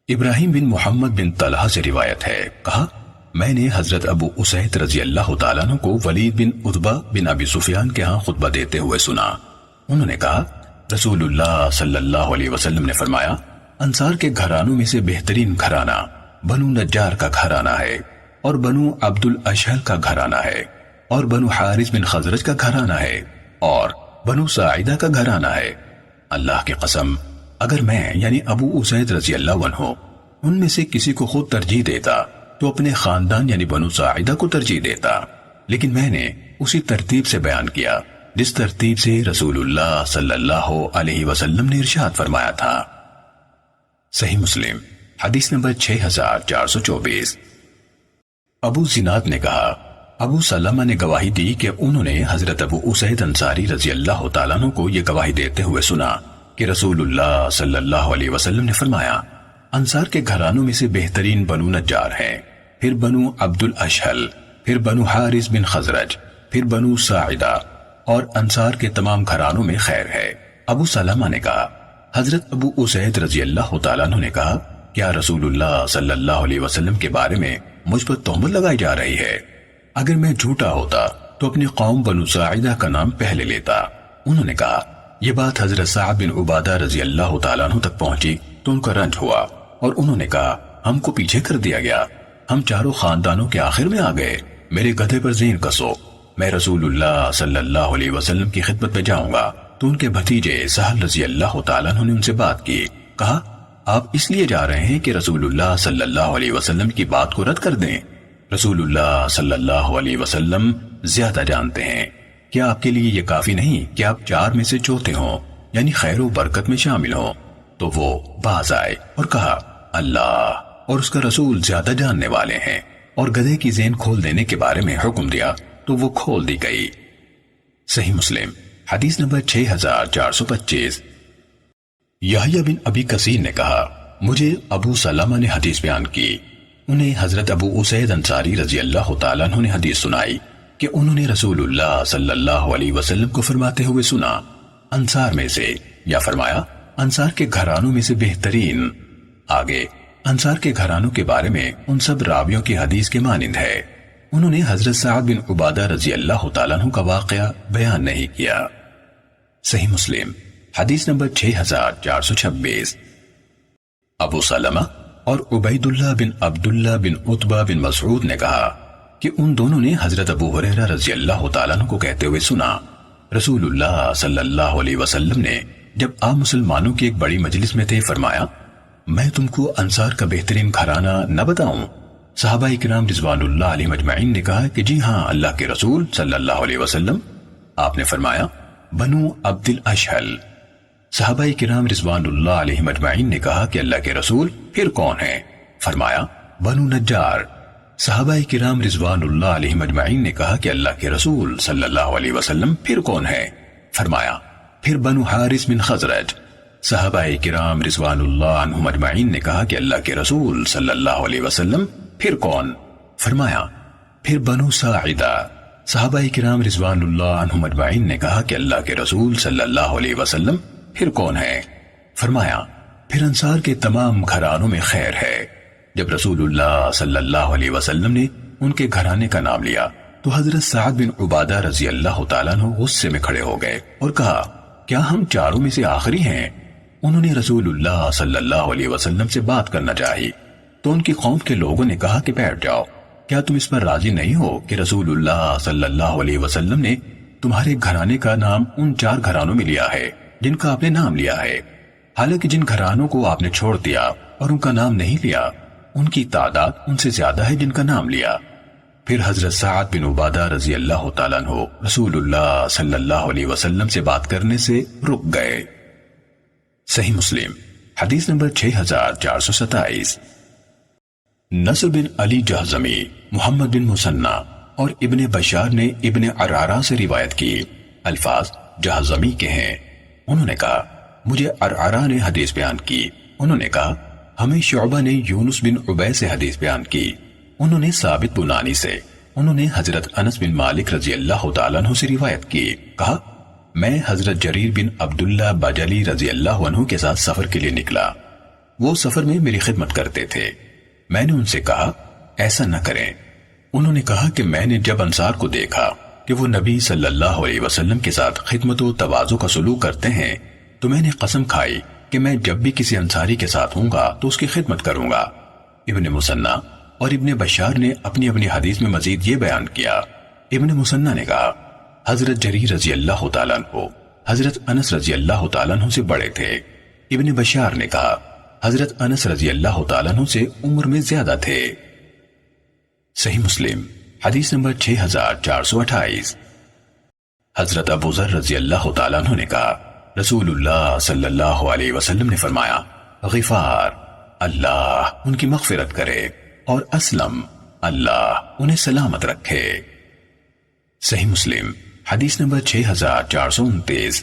ابراہیم بن محمد بن طلحہ سے روایت ہے، کہا میں نے حضرت ابو اسعید رضی اللہ تعالیٰ عنہ کو ولید بن عتبہ بن ابی سفیان کے ہاں خطبہ دیتے ہوئے سنا، انہوں نے کہا رسول اللہ صلی اللہ علیہ وسلم نے فرمایا انصار کے گھرانوں میں سے بہترین گھرانہ بنو نجار کا گھرانہ ہے، اور بنو عبد الاشہل کا گھرانہ ہے، اور بنو حارث بن خزرج کا گھرانہ ہے، اور بنو ساعدہ کا گھرانہ ہے۔ اللہ کی قسم اگر میں یعنی ابو اسعید رضی اللہ عنہ ان میں سے کسی کو خود ترجیح دیتا تو اپنے خاندان یعنی بنو ساعدہ کو ترجیح دیتا، لیکن میں نے اسی ترتیب سے بیان کیا جس ترتیب سے رسول اللہ صلی اللہ علیہ وسلم نے ارشاد فرمایا تھا۔ صحیح مسلم حدیث نمبر 6424۔ ابو زناد نے کہا ابو سلمہ نے گواہی دی کہ انہوں نے حضرت ابو اسعید انصاری رضی اللہ تعالیٰ عنہ کو یہ گواہی دیتے ہوئے سنا کہ رسول اللہ صلی اللہ علیہ وسلم نے فرمایا انصار کے گھرانوں میں سے بہترین بنو نجار ہیں، پھر بنو عبد الاشہل، پھر بنو حارث بن خزرج، پھر بنو ساعدہ، اور انصار کے تمام گھرانوں میں خیر ہے۔ ابو سلمہ نے کہا حضرت ابو اسعید رضی اللہ تعالیٰ عنہ نے کہا کیا رسول اللہ صلی اللہ علیہ وسلم کے بارے میں مجھ پر تہمت لگائی جا رہی ہے؟ اگر میں جھوٹا ہوتا تو اپنی قوم بنو ساعدہ کا نام پہلے لیتا۔ انہوں نے کہا یہ بات حضرت سعد بن عبادہ رضی اللہ تعالیٰ عنہ تک پہنچی تو ان کا رنج ہوا، اور انہوں نے کہا ہم کو پیچھے کر دیا گیا، ہم چاروں خاندانوں کے آخر میں آ گئے، میرے گدھے پر زین کسو، میں رسول اللہ صلی اللہ علیہ وسلم کی خدمت میں جاؤں گا۔ تو ان کے بھتیجے سہل رضی اللہ تعالیٰ عنہ نے ان سے بات کی، کہا آپ اس لیے جا رہے ہیں کہ رسول اللہ صلی اللہ علیہ وسلم کی بات کو رد کر دیں؟ رسول اللہ صلی اللہ علیہ وسلم زیادہ جانتے ہیں، کیا آپ کے لیے یہ کافی نہیں کہ آپ 4 میں سے چوتھے ہوں یعنی خیر و برکت میں شامل ہوں؟ تو وہ باز آئے اور کہا اللہ اور اس کا رسول زیادہ جاننے والے ہیں، اور گدھے کی زین کھول دینے کے بارے میں حکم دیا تو وہ کھول دی گئی۔ صحیح مسلم حدیث نمبر 6425۔ یحییٰ بن ابی کثیر نے کہا مجھے ابو سلمہ نے حدیث بیان کی، انہیں حضرت ابو اسید انصاری رضی اللہ تعالیٰ عنہ نے حدیث سنائی کہ انہوں نے رسول اللہ صلی اللہ علیہ وسلم کو فرماتے ہوئے سنا، انصار میں سے، یا فرمایا انصار کے گھرانوں میں سے بہترین۔ آگے انصار کے گھرانوں کے بارے میں ان سب راویوں کی حدیث کے مانند ہے۔ انہوں نے حضرت سعد بن عبادہ رضی اللہ تعالیٰ عنہ کا واقعہ بیان نہیں کیا۔ صحیح مسلم حدیث نمبر 6426۔ ابو سلمہ اور عبید اللہ بن عبداللہ بن عتبہ بن مسعود نے کہا کہ ان دونوں نے حضرت ابو ہریرہ رضی اللہ تعالیٰ عنہ کو کہتے ہوئے سنا، رسول اللہ صلی اللہ علیہ وسلم نے جب آپ مسلمانوں کی ایک بڑی مجلس میں تھے فرمایا، میں تم کو انصار کا بہترین گھرانہ نہ بتاؤں؟ صحابہ کرام رضوان اللہ علیہ مجمعین نے کہا کہ جی ہاں اللہ کے رسول صلی اللہ علیہ وسلم۔ آپ نے فرمایا بنو عبد الاشہل۔ صحابہ کرام رضوان اللہ علیہ مجمعین نے کہا کہ اللہ کے رسول پھر کون ہے؟ فرمایا بنو نجار۔ صحابہ کرام رضوان اللہ علیہ مجمعین نے کہا کہ اللہ کے رسول صلی اللہ علیہ وسلم پھر کون ہے؟ فرمایا پھر بنو حارث بن خزرج۔ صحابہ کرام رضوان اللہ عنہ مجمعین نے کہا کہ اللہ کے رسول صلی اللہ علیہ وسلم پھر کون؟ فرمایا پھر بنو ساعدہ۔ صحابہ کرام رضوان اللہ عنہ مجمعین نے کہا کہ اللہ کے رسول صلی اللہ علیہ وسلم پھر کون ہے؟ فرمایا پھر انصار کے تمام گھرانوں میں خیر ہے۔ جب رسول اللہ صلی اللہ علیہ وسلم نے ان کے گھرانے کا نام لیا تو حضرت سعد بن عبادہ رضی اللہ تعالیٰ عنہ غصے میں کھڑے ہو گئے اور کہا کیا ہم چاروں میں سے آخری ہیں؟ انہوں نے رسول اللہ صلی اللہ علیہ وسلم سے بات کرنا چاہی تو ان کی قوم کے لوگوں نے کہا کہ بیٹھ جاؤ، کیا تم اس پر راضی نہیں ہو کہ رسول اللہ صلی اللہ علیہ وسلم نے تمہارے گھرانے کا نام ان 4 گھرانوں میں لیا ہے جن کا آپ نے نام لیا ہے، حالانکہ جن گھرانوں کو آپ نے چھوڑ دیا اور ان کا نام نہیں لیا ان کی تعداد ان سے زیادہ ہے جن کا نام لیا۔ پھر حضرت سعد بن عبادہ رضی اللہ تعالیٰ عنہ رسول اللہ صلی اللہ علیہ وسلم سے بات کرنے سے رک گئے۔ صحیح مسلم حدیث نمبر 6427۔ نصر بن علی جہضمی، محمد بن مثنی اور ابن بشار نے ابن عرعرہ سے روایت کی، الفاظ جہضمی کے ہیں۔ انہوں نے کہا مجھے عرعرہ نے حدیث بیان کی، انہوں نے کہا ہمیں شعبہ نے یونس بن عبید سے حدیث بیان کی، انہوں نے ثابت بنانی سے، انہوں نے حضرت انس بن مالک رضی اللہ تعالیٰ عنہ سے روایت کی، کہا میں حضرت جریر بن عبداللہ بجلی رضی اللہ عنہ کے ساتھ سفر کے لیے نکلا، وہ سفر میں میری خدمت کرتے تھے، میں نے ان سے کہا ایسا نہ کریں۔ انہوں نے کہا کہ میں نے جب انصار کو دیکھا کہ وہ نبی صلی اللہ علیہ وسلم کے ساتھ خدمت و تواضع کا سلوک کرتے ہیں تو میں نے قسم کھائی کہ میں جب بھی کسی انصاری کے ساتھ ہوں گا تو اس کی خدمت کروں گا۔ ابن مثنی اور ابن بشار نے اپنی اپنی حدیث میں مزید یہ بیان کیا۔ ابن مثنی نے کہا حضرت جریر رضی اللہ تعالیٰ عنہ حضرت انس رضی اللہ تعالیٰ عنہ سے بڑے تھے۔ ابن بشار نے کہا حضرت انس رضی اللہ تعالیٰ عنہ سے عمر میں زیادہ تھے۔ صحیح مسلم حدیث نمبر 6428۔ حضرت ابو ذر رضی اللہ تعالیٰ عنہ نے کہا رسول اللہ صلی اللہ علیہ وسلم نے فرمایا غفار اللہ ان کی مغفرت کرے اور اسلم اللہ انہیں سلامت رکھے۔ صحیح مسلم حدیث نمبر 6429۔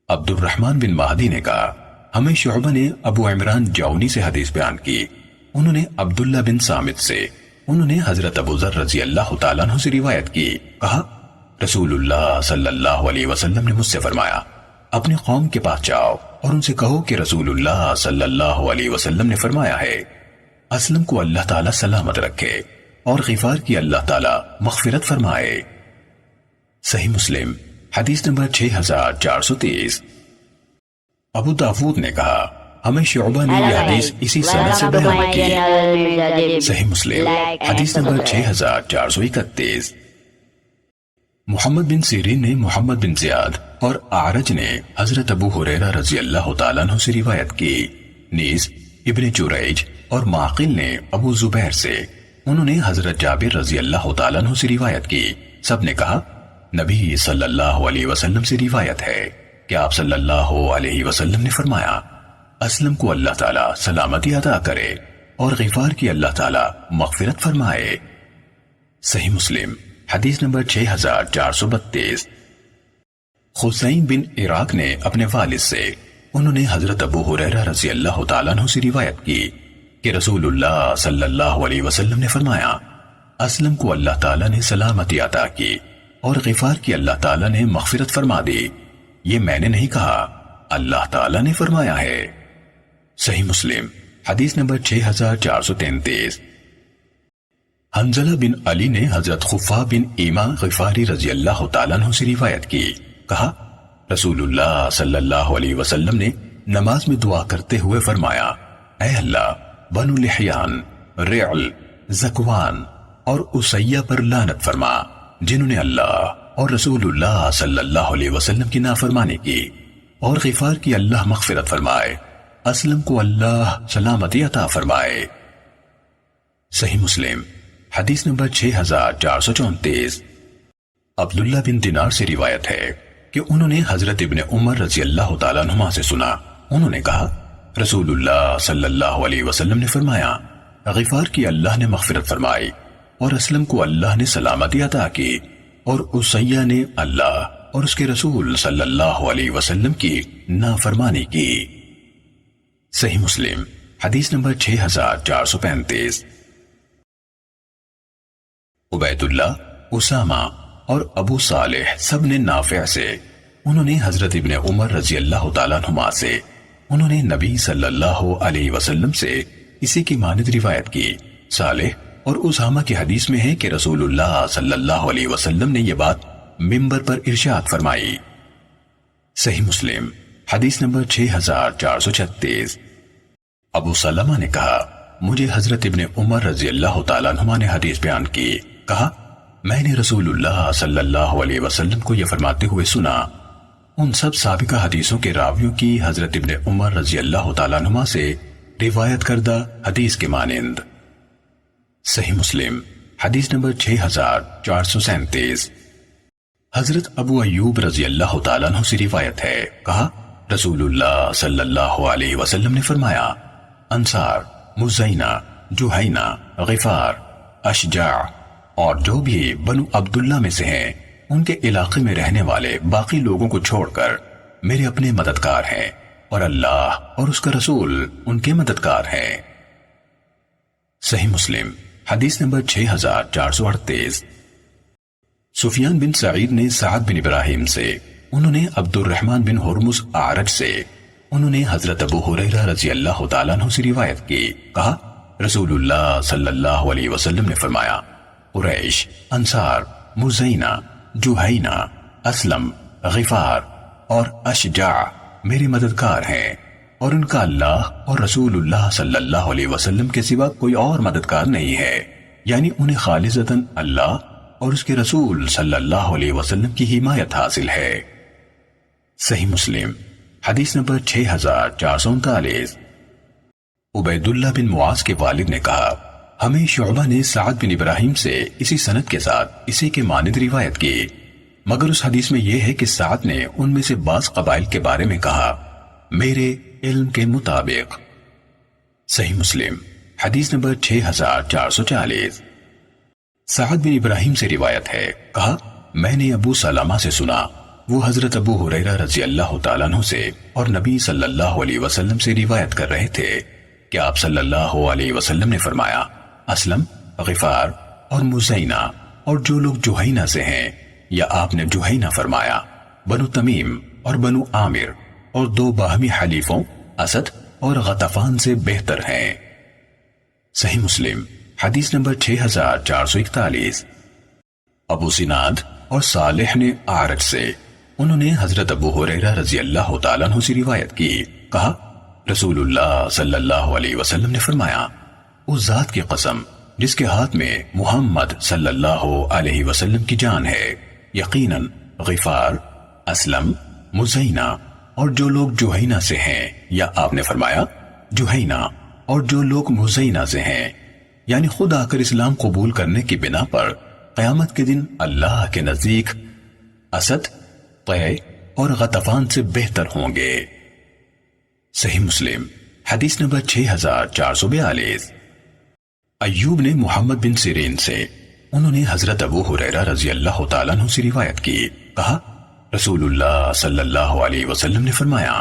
عبد الرحمن بن مہدی نے کہا ہمیں شعبہ نے ابو عمران جونی سے حدیث بیان کی، انہوں نے عبداللہ بن سامت سے، انہوں نے حضرت ابو ذر رضی اللہ تعالیٰ عنہ سے روایت کی، کہا رسول اللہ صلی اللہ علیہ وسلم نے مجھ سے فرمایا اپنی قوم کے پاس جاؤ اور ان سے کہو کہ رسول اللہ صلی اللہ علیہ وسلم نے فرمایا ہے اسلم کو اللہ تعالیٰ سلامت رکھے اور غفار کی اللہ تعالیٰ مغفرت فرمائے۔ صحیح مسلم حدیث نمبر 6430۔ ابو داود نے کہا ہمیں شعبہ نے یہ حدیث اسی سند سے بیان کی۔ صحیح مسلم حدیث نمبر 6431۔ محمد بن سیرین نے محمد بن زیاد اور اعرج نے حضرت ابو ہریرہ رضی اللہ تعالیٰ عنہ سے روایت کی، نیز ابن جریج اور معقل نے ابو زبیر سے، انہوں نے حضرت جابر رضی اللہ تعالیٰ عنہ سے روایت کی، سب نے کہا نبی صلی اللہ علیہ وسلم سے روایت ہے کہ آپ صلی اللہ علیہ وسلم نے فرمایا اسلم کو اللہ تعالیٰ سلامتی عطا کرے اور غفار کی اللہ تعالیٰ مغفرت فرمائے۔ صحیح مسلم حدیث نمبر 6432۔ خزین بن عراق نے اپنے والد سے، انہوں نے حضرت ابو ہریرہ رضی اللہ تعالیٰ عنہ سے روایت کی کہ رسول اللہ صلی اللہ علیہ وسلم نے فرمایا، اسلم کو اللہ تعالیٰ نے سلامتی عطا کی اور غفار کی اللہ تعالیٰ نے مغفرت فرما دی۔ یہ میں نے نہیں کہا، اللہ تعالیٰ نے فرمایا ہے۔ صحیح مسلم حدیث نمبر 6433۔ حنظلہ بن علی نے حضرت خفا بن ایما غفاری رضی اللہ تعالیٰ عنہ سے روایت کی، کہا رسول اللہ صلی اللہ علیہ وسلم نے نماز میں دعا کرتے ہوئے فرمایا، اے اللہ بنو لحیان، رعل، زکوان اور اسیہ پر لعنت فرما، جنہوں نے اللہ اور رسول اللہ صلی اللہ علیہ وسلم کی نافرمانی کی، اور غفار کی اللہ مغفرت فرمائے، اسلم کو اللہ سلامتی عطا فرمائے۔ صحیح مسلم حدیث نمبر 6434۔ عبداللہ بن دینار سے روایت ہے کہ انہوں نے حضرت ابن عمر رضی اللہ تعالیٰ عنہما سے سنا، انہوں نے کہا رسول اللہ صلی اللہ علیہ وسلم نے فرمایا، غفار کی اللہ نے مغفرت فرمائی اور اسلم کو اللہ نے سلامتی عطا کی، اور اسیہ نے اللہ اور اس کے رسول صلی اللہ علیہ وسلم کی نافرمانی کی۔ صحیح مسلم حدیث نمبر 6435۔ عبید اللہ، اسامہ اور ابو صالح سب نے نافع سے، انہوں نے حضرت ابن عمر رضی اللہ تعالیٰ عنہما سے، انہوں نے نبی صلی اللہ علیہ وسلم سے اسی کی مانند روایت کی۔ صالح اور اسامہ کی حدیث میں ہے کہ رسول اللہ صلی اللہ علیہ وسلم نے یہ بات منبر پر ارشاد فرمائی۔ صحیح مسلم حدیث نمبر 6436۔ ابو سلمہ نے کہا، مجھے حضرت ابن عمر رضی اللہ تعالیٰ عنہما نے حدیث بیان کی، کہا میں نے رسول اللہ صلی اللہ علیہ وسلم کو یہ فرماتے ہوئے سنا، ان سب سابقہ حدیثوں کے راویوں کی حضرت ابن عمر رضی اللہ تعالیٰ عنہما سے روایت کردہ حدیث کے مانند۔ صحیح مسلم حدیث نمبر 6437۔ حضرت ابو ایوب رضی اللہ تعالیٰ عنہ سے روایت ہے، کہا رسول اللہ صلی اللہ علیہ وسلم نے فرمایا، انصار، مزینہ، جوہینہ، غفار، اشجاع اور جو بھی بنو عبداللہ میں سے ہیں، ان کے علاقے میں رہنے والے باقی لوگوں کو چھوڑ کر میرے اپنے مددگار ہیں، اور اللہ اور اس کا رسول ان کے مددگار ہیں۔ صحیح مسلم حدیث نمبر 6438۔ سفیان بن سعید نے سعد بن ابراہیم سے، انہوں نے عبد الرحمن بن ہرمز اعرج سے، انہوں نے حضرت ابو ہریرہ رضی اللہ تعالیٰ عنہ سے روایت کی، کہا رسول اللہ صلی اللہ علیہ وسلم نے فرمایا، قریش، انصار، مزینہ، جوہینہ، اسلم، غفار اور اشجاع میرے مددگار ہیں، اور ان کا اللہ اور رسول اللہ صلی اللہ علیہ وسلم کے سوا کوئی اور مددگار نہیں ہے، یعنی انہیں خالصتاً اللہ اور اس کے رسول صلی اللہ علیہ وسلم کی حمایت حاصل ہے۔ صحیح مسلم حدیث نمبر 6439۔ عبید اللہ بن معاذ کے والد نے کہا، ہمیں شعبہ نے سعد بن ابراہیم سے اسی سند کے ساتھ اسی کے مانند روایت کی، مگر اس حدیث میں یہ ہے کہ سعد نے ان میں سے بعض قبائل کے بارے میں کہا، میرے علم کے مطابق۔ صحیح مسلم حدیث نمبر 6440۔ سعد بن ابراہیم سے روایت ہے، کہا میں نے ابو سلمہ سے سنا، وہ حضرت ابو ہریرہ رضی اللہ تعالیٰ عنہ سے اور نبی صلی اللہ علیہ وسلم سے روایت کر رہے تھے کہ آپ صلی اللہ علیہ وسلم نے فرمایا، اسلم، غفار اور مزینہ اور جو لوگ جوہینہ سے ہیں، یا آپ نے جوہینہ فرمایا، بنو تمیم اور بنو عامر اور دو باہمی حلیفوں اسد اور غطفان سے بہتر ہیں۔ صحیح مسلم حدیث نمبر 6441۔ ابو سناد اور صالح نے اعرج سے، انہوں نے حضرت ابو ہریرہ رضی اللہ تعالیٰ عنہ سے روایت کی، کہا رسول اللہ صلی اللہ علیہ وسلم نے فرمایا، اس ذات کی قسم جس کے ہاتھ میں محمد صلی اللہ علیہ وسلم کی جان ہے، یقیناً غفار، اسلم، مزینہ اور جو لوگ جوہینہ سے ہیں، یا آپ نے فرمایا جوہینہ اور جو لوگ مزینہ سے ہیں، یعنی خود آ کر اسلام قبول کرنے کی بنا پر قیامت کے دن اللہ کے نزدیک اسد، قے اور غطفان سے بہتر ہوں گے۔ صحیح مسلم حدیث نمبر 6442۔ ایوب نے محمد بن سیرین سے، انہوں نے حضرت ابو ہریرہ رضی اللہ تعالیٰ عنہ سے روایت کی، کہا رسول اللہ صلی اللہ علیہ وسلم نے فرمایا،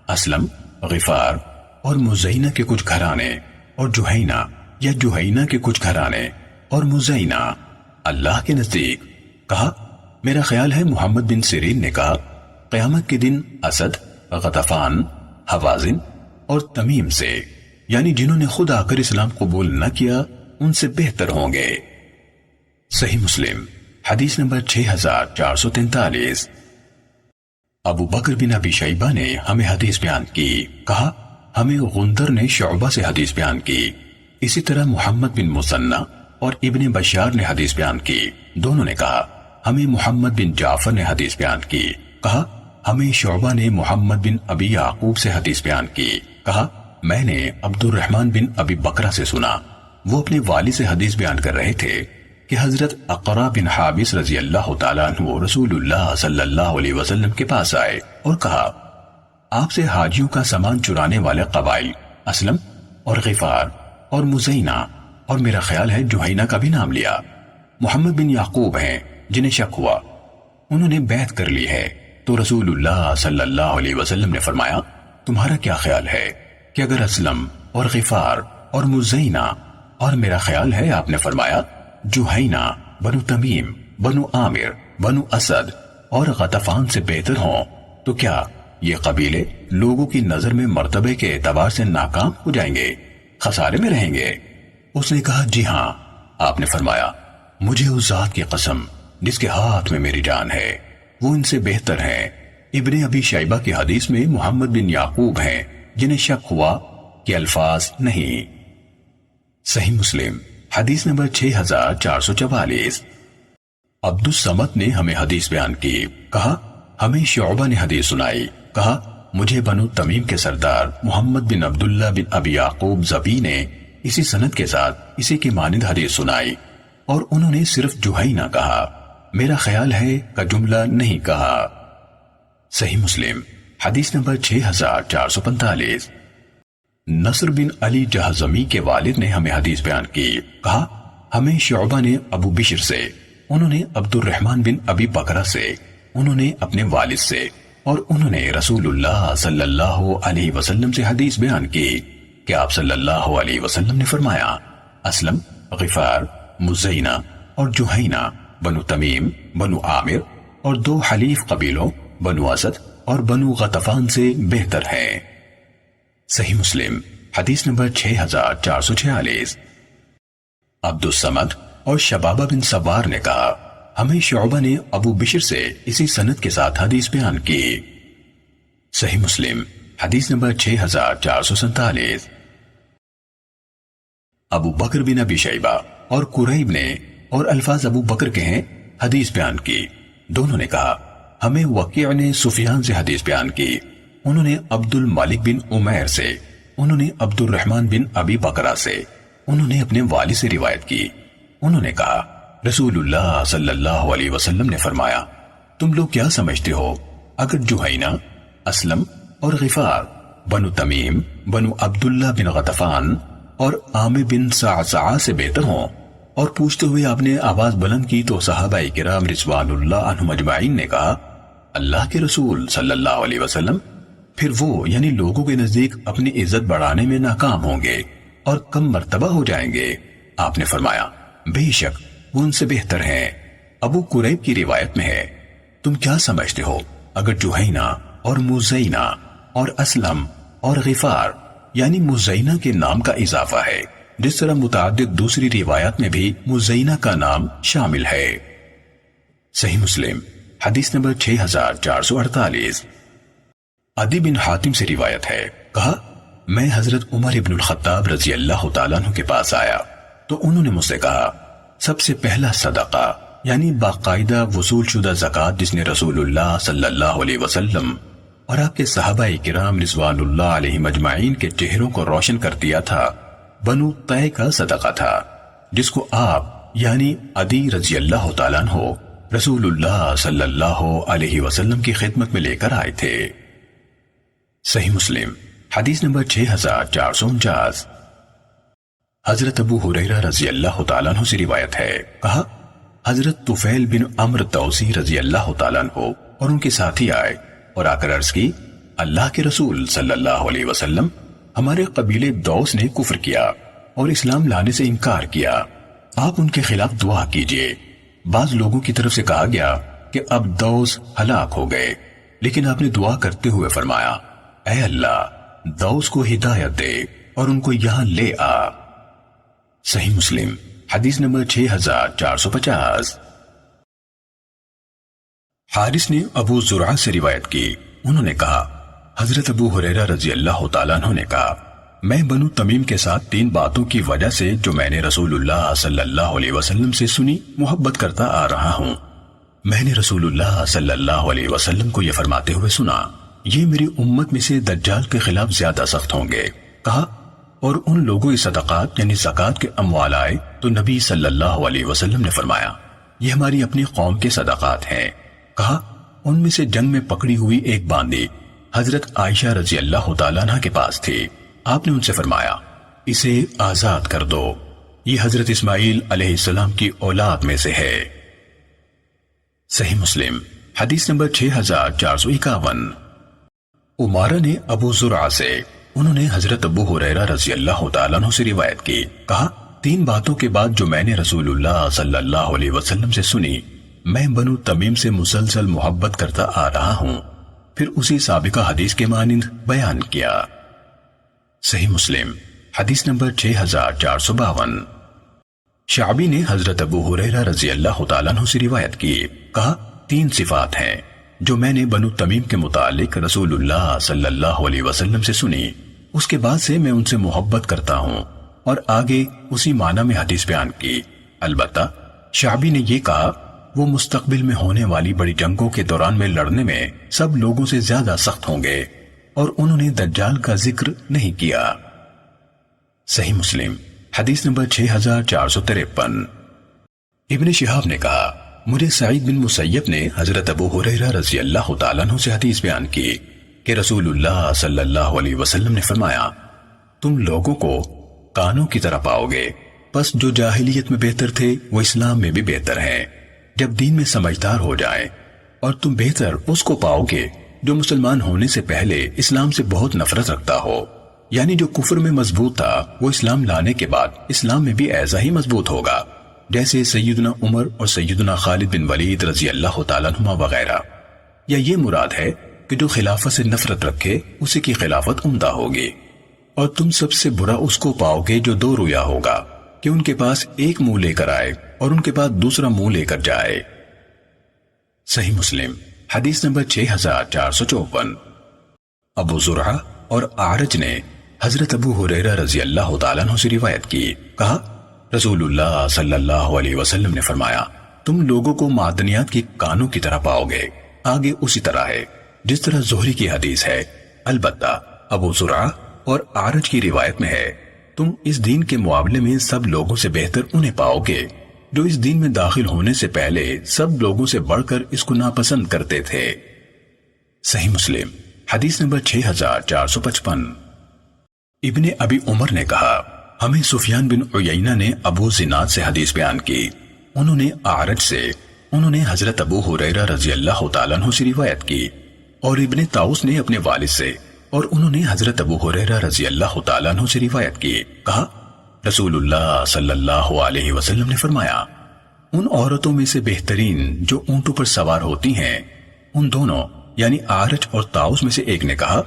اسلم، غفار اور مزینہ کے کچھ گھرانے اور جوہینہ یا جوہینہ کے کچھ گھرانے اور مزینہ اللہ کے نزدیک۔ کہا میرا خیال ہے محمد بن سیرین نے کہا قیامت کے دن اسد، غطفان، حوازن اور تمیم سے، یعنی جنہوں نے خود آ کر اسلام قبول نہ کیا ان سے بہتر ہوں گے۔ صحیح مسلم حدیث نمبر 6443۔ ابو بکر بن ابی شیبہ نے ہمیں حدیث بیان کی، کہا ہمیں غندر نے شعبہ سے حدیث بیان کی، اسی طرح محمد بن مثنی اور ابن بشار نے حدیث بیان کی، دونوں نے کہا ہمیں محمد بن جعفر نے حدیث بیان کی، کہا ہمیں شعبہ نے محمد بن ابی یعقوب سے حدیث بیان کی، کہا میں نے عبد الرحمن بن ابی بکرہ سے سنا، وہ اپنے والد سے حدیث بیان کر رہے تھے کہ حضرت اقرا بن حابس رضی اللہ تعالیٰ عنہ رسول اللہ صلی اللہ علیہ وسلم کے پاس آئے اور کہا آپ سے حاجیوں کا سامان چرانے والے قبائل اسلم اور غفار اور مزینہ اور میرا خیال ہے جوہینہ کا بھی نام لیا، محمد بن یعقوب ہیں جنہیں شک ہوا، انہوں نے بیعت کر لی ہے۔ تو رسول اللہ صلی اللہ علیہ وسلم نے فرمایا تمہارا کیا خیال ہے کہ اگر اسلم اور غفار اور مزینہ اور میرا خیال ہے آپ نے فرمایا جوہینہ، بنو تمیم، بنو عامر، بنو اسد اور غطفان سے بہتر ہوں تو کیا یہ قبیلے لوگوں کی نظر میں مرتبے کے اعتبار سے ناکام ہو جائیں گے، خسارے میں رہیں گے؟ اس نے کہا جی ہاں۔ آپ نے فرمایا مجھے اس ذات کی قسم جس کے ہاتھ میں میری جان ہے وہ ان سے بہتر ہیں۔ ابن ابی شیبہ کی حدیث میں محمد بن یعقوب ہیں جنہیں شک ہوا کہ الفاظ نہیں۔ صحیح مسلم حدیث نمبر 6444۔ عبد الصمد نے ہمیں حدیث بیان کی، کہا ہمیں شعبہ نے حدیث سنائی، کہا مجھے بنو تمیم کے سردار محمد بن عبداللہ بن ابی یعقوب زبی نے اسی سند کے ساتھ اسی کی مانند حدیث سنائی اور انہوں نے صرف جوہینہ کہا، میرا خیال ہے کا جملہ نہیں کہا۔ صحیح مسلم حدیث نمبر 6445۔ نصر بن علی جہضمی کے والد نے ہمیں حدیث بیان کی، کہا ہمیں شعبہ نے ابو بشر سے، انہوں نے عبد الرحمن بن ابی بکرہ سے، انہوں نے اپنے والد سے اور انہوں نے رسول اللہ صلی اللہ علیہ وسلم سے حدیث بیان کی کہ آپ صلی اللہ علیہ وسلم نے فرمایا اسلم، غفار، مزینہ اور جوہینہ بنو تمیم، بنو عامر اور 2 حلیف قبیلوں بنو اسد اور بنو غطفان سے بہتر ہیں۔ صحیح مسلم حدیث نمبر 6446۔ عبد الصمد اور شبابہ بن سوار نے کہا ہمیں شعبہ نے ابو بشر سے اسی سند کے ساتھ حدیث بیان کی۔ صحیح مسلم حدیث نمبر 6447۔ ابو بکر بن ابی شیبہ اور قریب نے اور الفاظ ابو بکر کے ہیں حدیث بیان کی، دونوں نے کہا ہمیں وکیع نے سفیان سے حدیث بیان کی، انہوں نے عبد الملک بن عمیر سے، انہوں نے عبد الرحمن بن ابی بکرہ سے، انہوں نے اپنے والد سے روایت کی، انہوں نے کہا رسول اللہ صلی اللہ علیہ وسلم نے فرمایا تم لوگ کیا سمجھتے ہو اگر جوہینہ، اسلم اور غفار بنو تمیم، بنو عبداللہ بن غطفان اور عامر بن صعصعہ سے بہتر ہوں؟ اور پوچھتے ہوئے آپ نے آواز بلند کی تو صحابہ کرام رضوان اللہ عنہم اجمعین نے کہا اللہ کے رسول صلی اللہ علیہ وسلم پھر وہ یعنی لوگوں کے نزدیک اپنی عزت بڑھانے میں ناکام ہوں گے اور کم مرتبہ ہو جائیں گے۔ آپ نے فرمایا بے شک وہ ان سے بہتر ہیں۔ ابو قریب کی روایت میں ہے تم کیا سمجھتے ہو اگر جوہینہ اور مزینہ اور اسلم اور غفار یعنی مزینہ کے نام کا اضافہ ہے جس طرح متعدد دوسری روایات میں بھی مزینہ کا نام شامل ہے۔ صحیح مسلم حدیث نمبر 6448۔ عدی بن حاتم سے روایت ہے، کہا میں حضرت عمر ابن الخطاب رضی اللہ تعالیٰ عنہ کے پاس آیا تو انہوں نے مجھ سے کہا سب سے پہلا صدقہ یعنی باقاعدہ وصول شدہ زکوٰۃ جس نے رسول اللہ صلی اللہ علیہ وسلم اور آپ کے صحابہ کرام رضوان اللہ علیہ مجمعین کے چہروں کو روشن کر دیا تھا، بنو طے کا صدقہ تھا جس کو آپ یعنی عدی رضی اللہ تعالیٰ عنہ رسول اللہ صلی اللہ علیہ وسلم کی خدمت میں لے کر آئے تھے۔ صحیح مسلم حدیث نمبر 6449۔ حضرت ابو ہریرہ رضی اللہ تعالیٰ عنہ سے روایت ہے، کہا حضرت طفیل بن عمرو دوسی رضی اللہ تعالیٰ عنہ اور ان کے ساتھی آئے اور آ کر عرض کی اللہ کے رسول صلی اللہ علیہ وسلم ہمارے قبیلے دوس نے کفر کیا اور اسلام لانے سے انکار کیا، آپ ان کے خلاف دعا کیجئے۔ بعض لوگوں کی طرف سے کہا گیا کہ اب دوس ہلاک ہو گئے، لیکن آپ نے دعا کرتے ہوئے فرمایا، اے اللہ دوس کو ہدایت دے اور ان کو یہاں لے آ۔ صحیح مسلم حدیث نمبر 6450۔ حارث نے ابو زرعہ سے روایت کی، انہوں نے کہا حضرت ابو ہریرہ رضی اللہ تعالیٰ عنہ نے کہا میں بنو تمیم کے ساتھ 3 باتوں کی وجہ سے جو میں نے رسول اللہ صلی اللہ علیہ وسلم سے سنی محبت کرتا آ رہا ہوں۔ میں نے رسول اللہ صلی اللہ علیہ وسلم کو یہ فرماتے ہوئے سنا، یہ میری امت میں سے دجال کے خلاف زیادہ سخت ہوں گے۔ کہا اور ان لوگوں کی صدقات یعنی زکوٰۃ کے اموال آئے تو نبی صلی اللہ علیہ وسلم نے فرمایا یہ ہماری اپنی قوم کے صدقات ہیں۔ کہا ان میں سے جنگ میں پکڑی ہوئی ایک باندی حضرت عائشہ رضی اللہ تعالیٰ عنہ کے پاس تھی، آپ نے ان سے فرمایا اسے آزاد کر دو، یہ حضرت اسماعیل علیہ السلام کی اولاد میں سے ہے۔ صحیح مسلم حدیث نمبر 6451۔ عمارہ نے ابو زرعہ سے، انہوں نے حضرت ابو ہریرہ رضی اللہ تعالیٰ عنہ سے روایت کی، کہا 3 باتوں کے بعد جو میں نے رسول اللہ صلی اللہ علیہ وسلم سے سنی میں بنو تمیم سے مسلسل محبت کرتا آ رہا ہوں، پھر اسی سابقہ حدیث کے مانند بیان کیا۔ صحیح مسلم حدیث نمبر 6452۔ شعبی نے حضرت ابو ہریرہ رضی اللہ تعالیٰ عنہ سے روایت کی، کہا 3 صفات ہیں جو میں نے بنو تمیم کے متعلق رسول اللہ صلی اللہ علیہ وسلم سے سنی، اس کے بعد سے میں ان سے محبت کرتا ہوں، اور آگے اسی معنی میں حدیث بیان کی۔ البتہ شعبی نے یہ کہا وہ مستقبل میں ہونے والی بڑی جنگوں کے دوران میں لڑنے میں سب لوگوں سے زیادہ سخت ہوں گے، اور انہوں نے دجال کا ذکر نہیں کیا۔ صحیح مسلم حدیث نمبر 6453۔ ابن شہاب نے کہا مجھے سعید بن مسیب نے حضرت ابو ہریرہ رضی اللہ تعالیٰ عنہ سے حدیث بیان کی کہ رسول اللہ صلی اللہ علیہ وسلم نے فرمایا تم لوگوں کو کانوں کی طرح پاؤ گے، پس جو جاہلیت میں بہتر تھے وہ اسلام میں بھی بہتر ہیں جب دین میں سمجھدار ہو جائیں، اور تم بہتر اس کو پاؤ گے جو مسلمان ہونے سے پہلے اسلام سے بہت نفرت رکھتا ہو، یعنی جو کفر میں مضبوط تھا وہ اسلام لانے کے بعد اسلام میں بھی ایسا ہی مضبوط ہوگا، جیسے سیدنا عمر اور سیدنا خالد بن ولید رضی اللہ تعالیٰ عنہما وغیرہ۔ یا یہ مراد ہے کہ جو خلافت سے نفرت رکھے اسی کی خلافت عمدہ ہوگی، اور تم سب سے برا اس کو پاؤ گے جو 2 رویا ہوگا کہ ان کے پاس ایک منہ لے کر آئے اور ان کے بعد دوسرا منہ لے کر جائے۔ صحیح مسلم حدیث نمبر 6454۔ ابو زرعہ اور اعرج نے حضرت ابو ہریرہ رضی اللہ تعالیٰ عنہ سے روایت کی، کہا رسول اللہ صلی اللہ علیہ وسلم نے فرمایا تم لوگوں کو معدنیات کی کانوں کی طرح پاؤ گے، آگے اسی طرح ہے جس طرح زہری کی حدیث ہے، البتہ ابو زرعہ اور اعرج کی روایت میں ہے تم اس دین کے معاملے میں سب لوگوں سے بہتر انہیں پاؤ گے جو اس دین میں داخل ہونے سے پہلے سب لوگوں سے بڑھ کر اس کو ناپسند کرتے تھے۔ صحیح مسلم حدیث نمبر 6455۔ ابن ابی عمر نے کہا ہمیں سفیان بن عیینہ نے ابو زناد سے حدیث بیان کی، انہوں نے اعرج سے، انہوں نے حضرت ابو ہریرہ رضی اللہ تعالیٰ عنہ سے روایت کی، اور ابن طاؤس نے اپنے والد سے، اور انہوں نے حضرت ابو ہریرہ رضی اللہ تعالیٰ عنہ سے روایت کی، کہا رسول اللہ صلی اللہ علیہ وسلم نے فرمایا ان عورتوں میں سے بہترین جو اونٹوں پر سوار ہوتی ہیں، ان دونوں یعنی اعرج اور طاؤس میں سے ایک نے کہا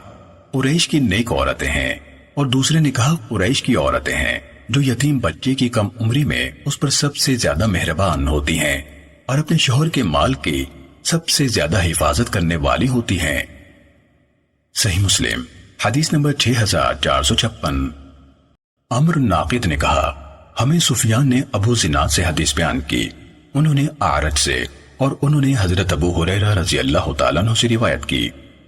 قریش کی نیک عورتیں ہیں، اور دوسرے نے کہا قریش کی عورتیں ہیں جو یتیم بچے کی کم عمری میں اس پر سب سے زیادہ مہربان ہوتی ہیں اور اپنے شوہر کے مال کی سب سے زیادہ حفاظت کرنے والی ہوتی ہیں۔ صحیح مسلم حدیث نمبر 6456۔ عمر ناقد نے کہا ہمیں سفیان نے ابو زناد سے حدیث بیان کی، انہوں نے اعرج سے، اور انہوں نے حضرت ابو ہریرہ رضی اللہ تعالیٰ عنہ سے روایت کی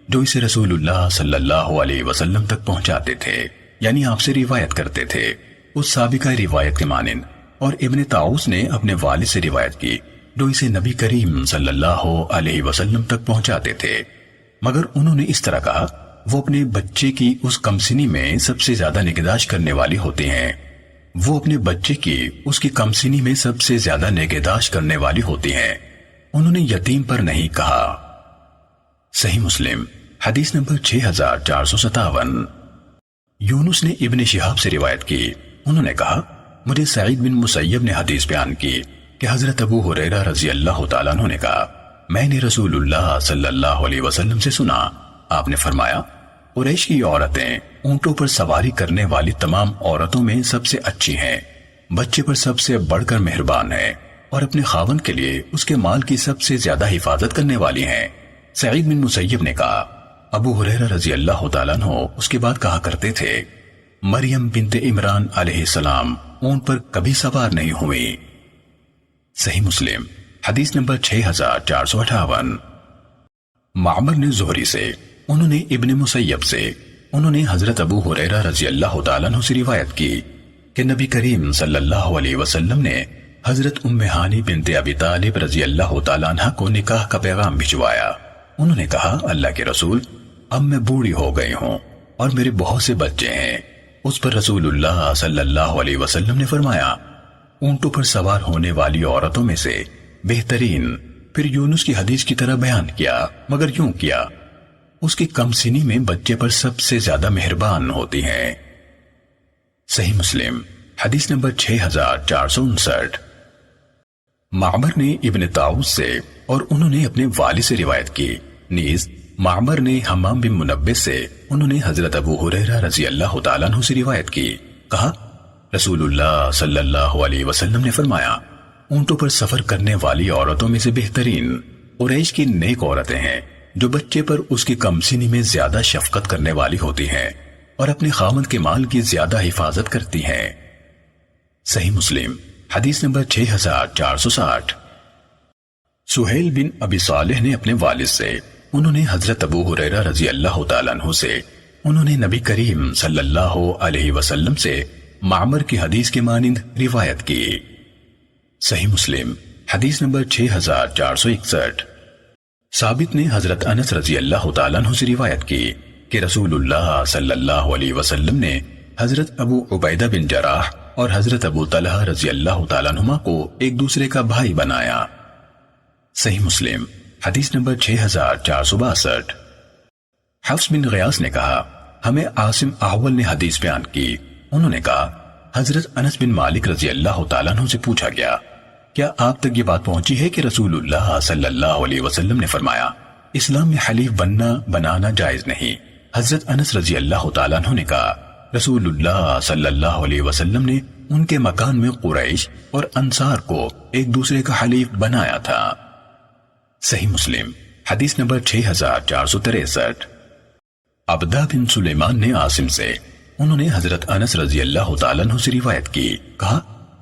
جو اسے رسول اللہ صلی اللہ علیہ وسلم تک پہنچاتے تھے، یعنی آپ سے روایت کرتے تھے اس سابقہ روایت کے مانند، اور ابن طاؤس نے اپنے والد سے روایت کی جو اسے نبی کریم صلی اللہ علیہ وسلم تک پہنچاتے تھے، مگر انہوں نے اس طرح کہا وہ اپنے بچے کی اس کمسنی میں سب سے زیادہ نگہداشت کرنے والی ہوتی ہیں، وہ اپنے بچے کی اس کی کمسنی میں سب سے زیادہ نگہداشت کرنے والی ہوتی ہیں، انہوں نے یتیم پر نہیں کہا۔ صحیح مسلم حدیث نمبر 6457۔ یونس نے ابن شہاب سے روایت کی، انہوں نے کہا مجھے سعید بن مسیب نے حدیث بیان کی کہ حضرت ابو ہریرہ رضی اللہ تعالیٰ عنہ نے کہا میں نے رسول اللہ صلی اللہ علیہ وسلم سے سنا، آپ نے فرمایا قریش کی عورتیں اونٹوں پر سواری کرنے والی تمام عورتوں میں سب سے اچھی ہیں، بچے پر سب سے بڑھ کر مہربان ہیں اور اپنے خاوند کے لیے اس کے مال کی سب سے زیادہ حفاظت کرنے والی ہیں۔ سعید بن مسیب نے کہا ابو ہریرہ رضی اللہ تعالیٰ عنہ اس کے بعد کہا کرتے تھے مریم بنت عمران علیہ السلام اونٹ پر کبھی سوار نہیں ہوئی۔ صحیح مسلم حدیث نمبر 6458۔ معمر نے زہری سے، انہوں نے ابن مسیب سے، انہوں نے حضرت ابو ہریرہ رضی اللہ تعالیٰ عنہ سے روایت کی کہ نبی کریم صلی اللہ علیہ وسلم نے حضرت ام ہانی بنت ابی طالب رضی اللہ تعالیٰ عنہ کو نکاح کا پیغام بھجوایا۔ انہوں نے کہا اللہ کے رسول اب میں بوڑھی ہو گئی ہوں اور میرے بہت سے بچے ہیں۔ اس پر رسول اللہ صلی اللہ علیہ وسلم نے فرمایا اونٹوں پر سوار ہونے والی عورتوں میں سے بہترین، پھر یونس کی حدیث کی طرح بیان کیا مگر یوں کیا اس کی کم سنی میں بچے پر سب سے زیادہ مہربان ہوتی ہیں۔ صحیح مسلم حدیث نمبر 6459۔ معمر نے ابن طاؤس سے اور انہوں نے اپنے والد سے روایت کی، نیز معمر نے حمام بن منبہ سے، انہوں نے حضرت ابو ہریرہ رضی اللہ تعالیٰ عنہ سے روایت کی، کہا رسول اللہ صلی اللہ علیہ وسلم نے فرمایا اونٹوں پر سفر کرنے والی عورتوں میں سے بہترین قریش کی نیک عورتیں ہیں جو بچے پر اس کی کم سنی میں زیادہ شفقت کرنے والی ہوتی ہیں اور اپنے خاوند کے مال کی زیادہ حفاظت کرتی ہیں۔ صحیح مسلم حدیث نمبر 6460۔ سہیل بن ابی صالح نے اپنے والد سے، انہوں نے حضرت ابو ہریرہ رضی اللہ تعالیٰ عنہ سے، انہوں نے نبی کریم صلی اللہ علیہ وسلم سے معمر کی حدیث کے مانند روایت کی۔ صحیح مسلم حدیث نمبر 6461۔ ثابت نے حضرت انس رضی اللہ تعالیٰ عنہ سے روایت کی کہ رسول اللہ صلی اللہ علیہ وسلم نے حضرت ابو عبیدہ بن جراح اور حضرت ابو طلحہ رضی اللہ تعالیٰ عنہما کو ایک دوسرے کا بھائی بنایا۔ صحیح مسلم حدیث نمبر 6462۔ حفص بن غیاث نے کہا ہمیں عاصم احول نے حدیث بیان کی، انہوں نے کہا حضرت انس بن مالک رضی اللہ تعالیٰ عنہ سے پوچھا گیا کیا آپ تک یہ بات پہنچی ہے کہ رسول اللہ صلی اللہ علیہ وسلم نے فرمایا اسلام میں حلیف بنانا جائز نہیں؟ حضرت انس رضی اللہ تعالیٰ عنہ نے کہا رسول اللہ صلی اللہ علیہ وسلم نے ان کے مکان میں قریش اور انصار کو ایک دوسرے کا حلیف بنایا تھا۔ صحیح مسلم حدیث نمبر 6463۔ عبدہ بن سلیمان نے عاصم سے، انہوں نے حضرت انس رضی اللہ تعالیٰ عنہ سے روایت کی، کہا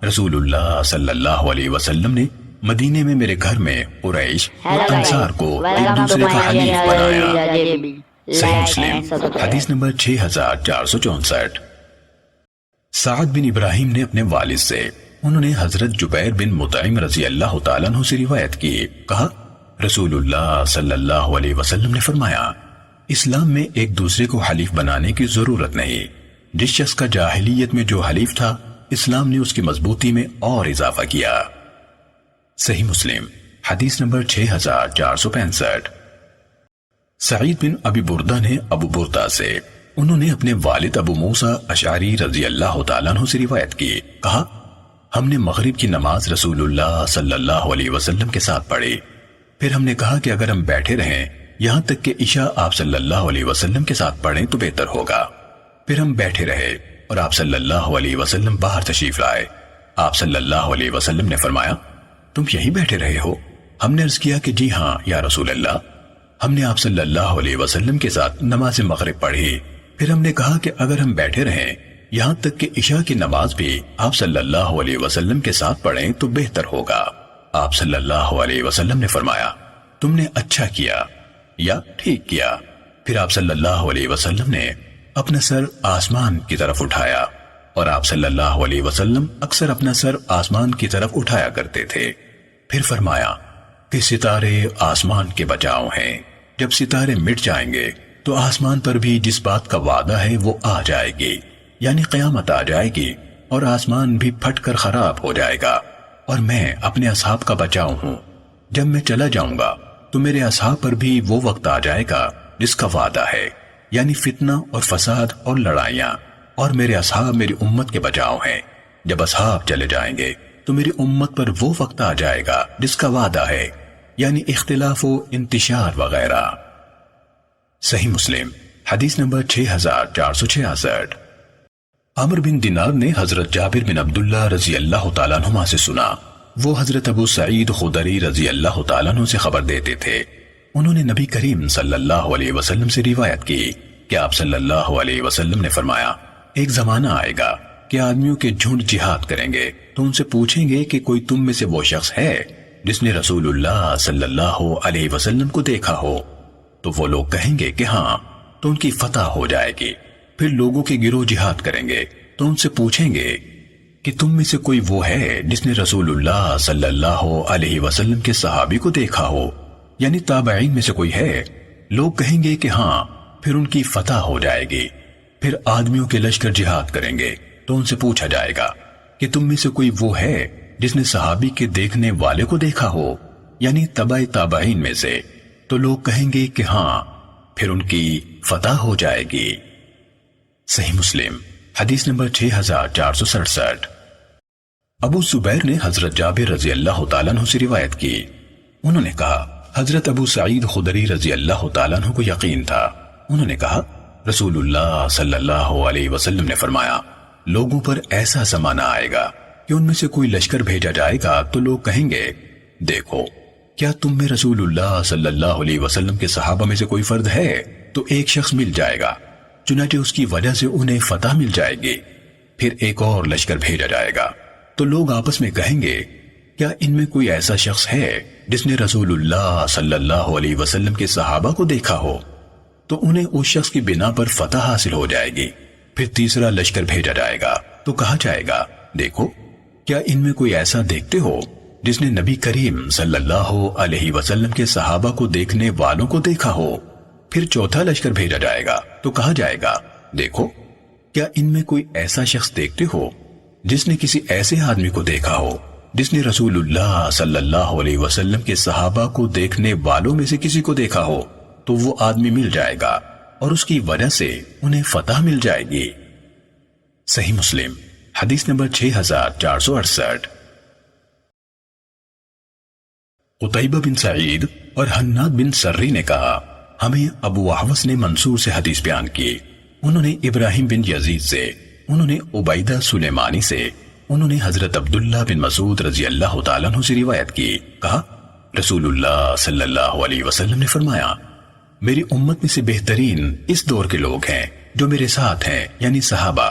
رسول اللہ صلی اللہ علیہ وسلم نے مدینے میں میرے گھر میں قریش اور انصار کو ایک دوسرے کا حلیف بنایا۔ صحیح مسلم حدیث نمبر 6464۔ سعد بن ابراہیم نے اپنے والد سے، انہوں نے حضرت جبیر بن مطعم رضی اللہ تعالیٰ عنہ سے روایت کی، کہا رسول اللہ صلی اللہ علیہ وسلم نے فرمایا اسلام میں ایک دوسرے کو حلیف بنانے کی ضرورت نہیں، جس شخص کا جاہلیت میں جو حلیف تھا اسلام نے اس کی مضبوطی میں اور اضافہ کیا۔ صحیح مسلم حدیث نمبر 6465۔ سعید بن ابی بردہ نے ابو بردہ سے، انہوں نے اپنے والد ابو موسیٰ اشعری رضی اللہ تعالیٰ عنہ سے روایت کی، کہا ہم نے مغرب کی نماز رسول اللہ صلی اللہ علیہ وسلم کے ساتھ پڑھی، پھر ہم نے کہا کہ اگر ہم بیٹھے رہیں یہاں تک کہ عشاء آپ صلی اللہ علیہ وسلم کے ساتھ پڑھیں تو بہتر ہوگا۔ پھر ہم بیٹھے رہے اور آپ صلی اللہ علیہ وسلم باہر تشریف لائے۔ آپ صلی اللہ علیہ وسلم نے فرمایا تم یہی بیٹھے رہے ہو؟ ہم نے عرض کیا کہ جی ہاں یا رسول اللہ۔ ہم نے آپ صلی اللہ علیہ وسلم کے ساتھ نماز مغرب پڑھی، پھر ہم نے کہا کہ اگر ہم بیٹھے رہیں یہاں تک کہ عشاء کی نماز بھی آپ صلی اللہ علیہ وسلم کے ساتھ پڑھیں تو بہتر ہوگا۔ آپ صلی اللہ علیہ وسلم نے فرمایا تم نے اچھا کیا یا ٹھیک کیا۔ پھر آپ صلی اللہ علیہ وسلم نے اپنا سر آسمان کی طرف اٹھایا، اور آپ صلی اللہ علیہ وسلم اکثر اپنا سر آسمان کی طرف اٹھایا کرتے تھے۔ پھر فرمایا کہ ستارے آسمان کے بچاؤ ہیں، جب ستارے مٹ جائیں گے تو آسمان پر بھی جس بات کا وعدہ ہے وہ آ جائے گی، یعنی قیامت آ جائے گی اور آسمان بھی پھٹ کر خراب ہو جائے گا، اور میں اپنے اصحاب کا بچاؤ ہوں۔ جب میں چلا جاؤں گا تو میرے اصحاب پر بھی وہ وقت آ جائے گا جس کا وعدہ ہے، یعنی فتنہ اور فساد اور لڑائیاں، اور میرے اصحاب میری امت کے بچاؤ ہیں۔ جب اصحاب چلے جائیں گے تو میری امت پر وہ وقت آ جائے گا جس کا وعدہ ہے، یعنی اختلاف و انتشار وغیرہ۔ صحیح مسلم حدیث نمبر 6466۔ عمر بن دینار نے حضرت جابر بن عبداللہ رضی اللہ تعالیٰ عنہما سے سنا، وہ حضرت ابو سعید خدری رضی اللہ تعالیٰ عنہ سے خبر دیتے تھے، انہوں نے نبی کریم صلی اللہ علیہ وسلم سے روایت کی کہ آپ صلی اللہ علیہ وسلم نے فرمایا، ایک زمانہ آئے گا کہ آدمیوں کے جھنڈ جہاد کریں گے تو ان سے پوچھیں گے کہ کوئی تم میں سے وہ شخص ہے جس نے رسول اللہ صلی اللہ علیہ وسلم کو دیکھا ہو؟ تو وہ لوگ کہیں گے کہ ہاں، تو ان کی فتح ہو جائے گی۔ پھر لوگوں کے گروہ جہاد کریں گے تو ان سے پوچھیں گے کہ تم میں سے کوئی وہ ہے جس نے رسول اللہ صلی اللہ علیہ وسلم کے صحابی کو دیکھا ہو، یعنی تابعین میں سے کوئی ہے؟ لوگ کہیں گے کہ ہاں، پھر ان کی فتح ہو جائے گی۔ پھر آدمیوں کے لشکر جہاد کریں گے تو ان سے پوچھا جائے گا کہ تم میں سے کوئی وہ ہے جس نے صحابی کے دیکھنے والے کو دیکھا ہو، یعنی تبع تابعین میں سے؟ تو لوگ کہیں گے کہ ہاں، پھر ان کی فتح ہو جائے گی۔ صحیح مسلم حدیث نمبر 6467۔ ابو زبیر نے حضرت جابر رضی اللہ تعالیٰ عنہ سے روایت کی، انہوں نے کہا حضرت ابو سعید خدری رضی اللہ تعالیٰ عنہ کو یقین تھا، انہوں نے کہا رسول اللہ صلی اللہ علیہ وسلم نے فرمایا، لوگوں پر ایسا زمانہ آئے گا کہ ان میں سے کوئی لشکر بھیجا جائے گا تو لوگ کہیں گے، دیکھو کیا تم میں رسول اللہ صلی اللہ علیہ وسلم کے صحابہ میں سے کوئی فرد ہے؟ تو ایک شخص مل جائے گا، چنانچہ اس کی وجہ سے انہیں فتح مل جائے گی۔ پھر ایک اور لشکر بھیجا جائے گا تو لوگ آپس میں کہیں گے، کیا ان میں کوئی ایسا شخص ہے جس نے رسول اللہ صلی اللہ علیہ وسلم کے صحابہ کو دیکھا ہو؟ تو انہیں اس شخص کی بنا پر فتح حاصل ہو جائے گی۔ پھر تیسرا لشکر بھیجا جائے گا تو کہا جائے گا، دیکھو کیا ان میں کوئی ایسا دیکھتے ہو جس نے نبی کریم صلی اللہ علیہ وسلم کے صحابہ کو دیکھنے والوں کو دیکھا ہو؟ پھر چوتھا لشکر بھیجا جائے گا تو کہا جائے گا، دیکھو کیا ان میں کوئی ایسا شخص دیکھتے ہو جس نے کسی ایسے آدمی کو دیکھا ہو جس نے رسول اللہ صلی اللہ علیہ وسلم کے صحابہ کو دیکھنے والوں میں سے کسی کو دیکھا ہو؟ تو وہ آدمی مل جائے گا اور اس کی وجہ سے انہیں فتح مل جائے گی۔ صحیح مسلم حدیث نمبر 6468۔ قتیبہ بن سعید اور حناد بن سری نے کہا، ہمیں ابو احوص نے منصور سے حدیث بیان کی، انہوں نے ابراہیم بن یزید سے، انہوں نے عبیدہ سلیمانی سے، انہوں نے حضرت عبداللہ بن مسعود رضی اللہ تعالیٰ عنہ سے روایت کی، کہا رسول اللہ صلی اللہ علیہ وسلم نے فرمایا، میری امت میں سے بہترین اس دور کے لوگ ہیں جو میرے ساتھ ہیں، یعنی صحابہ،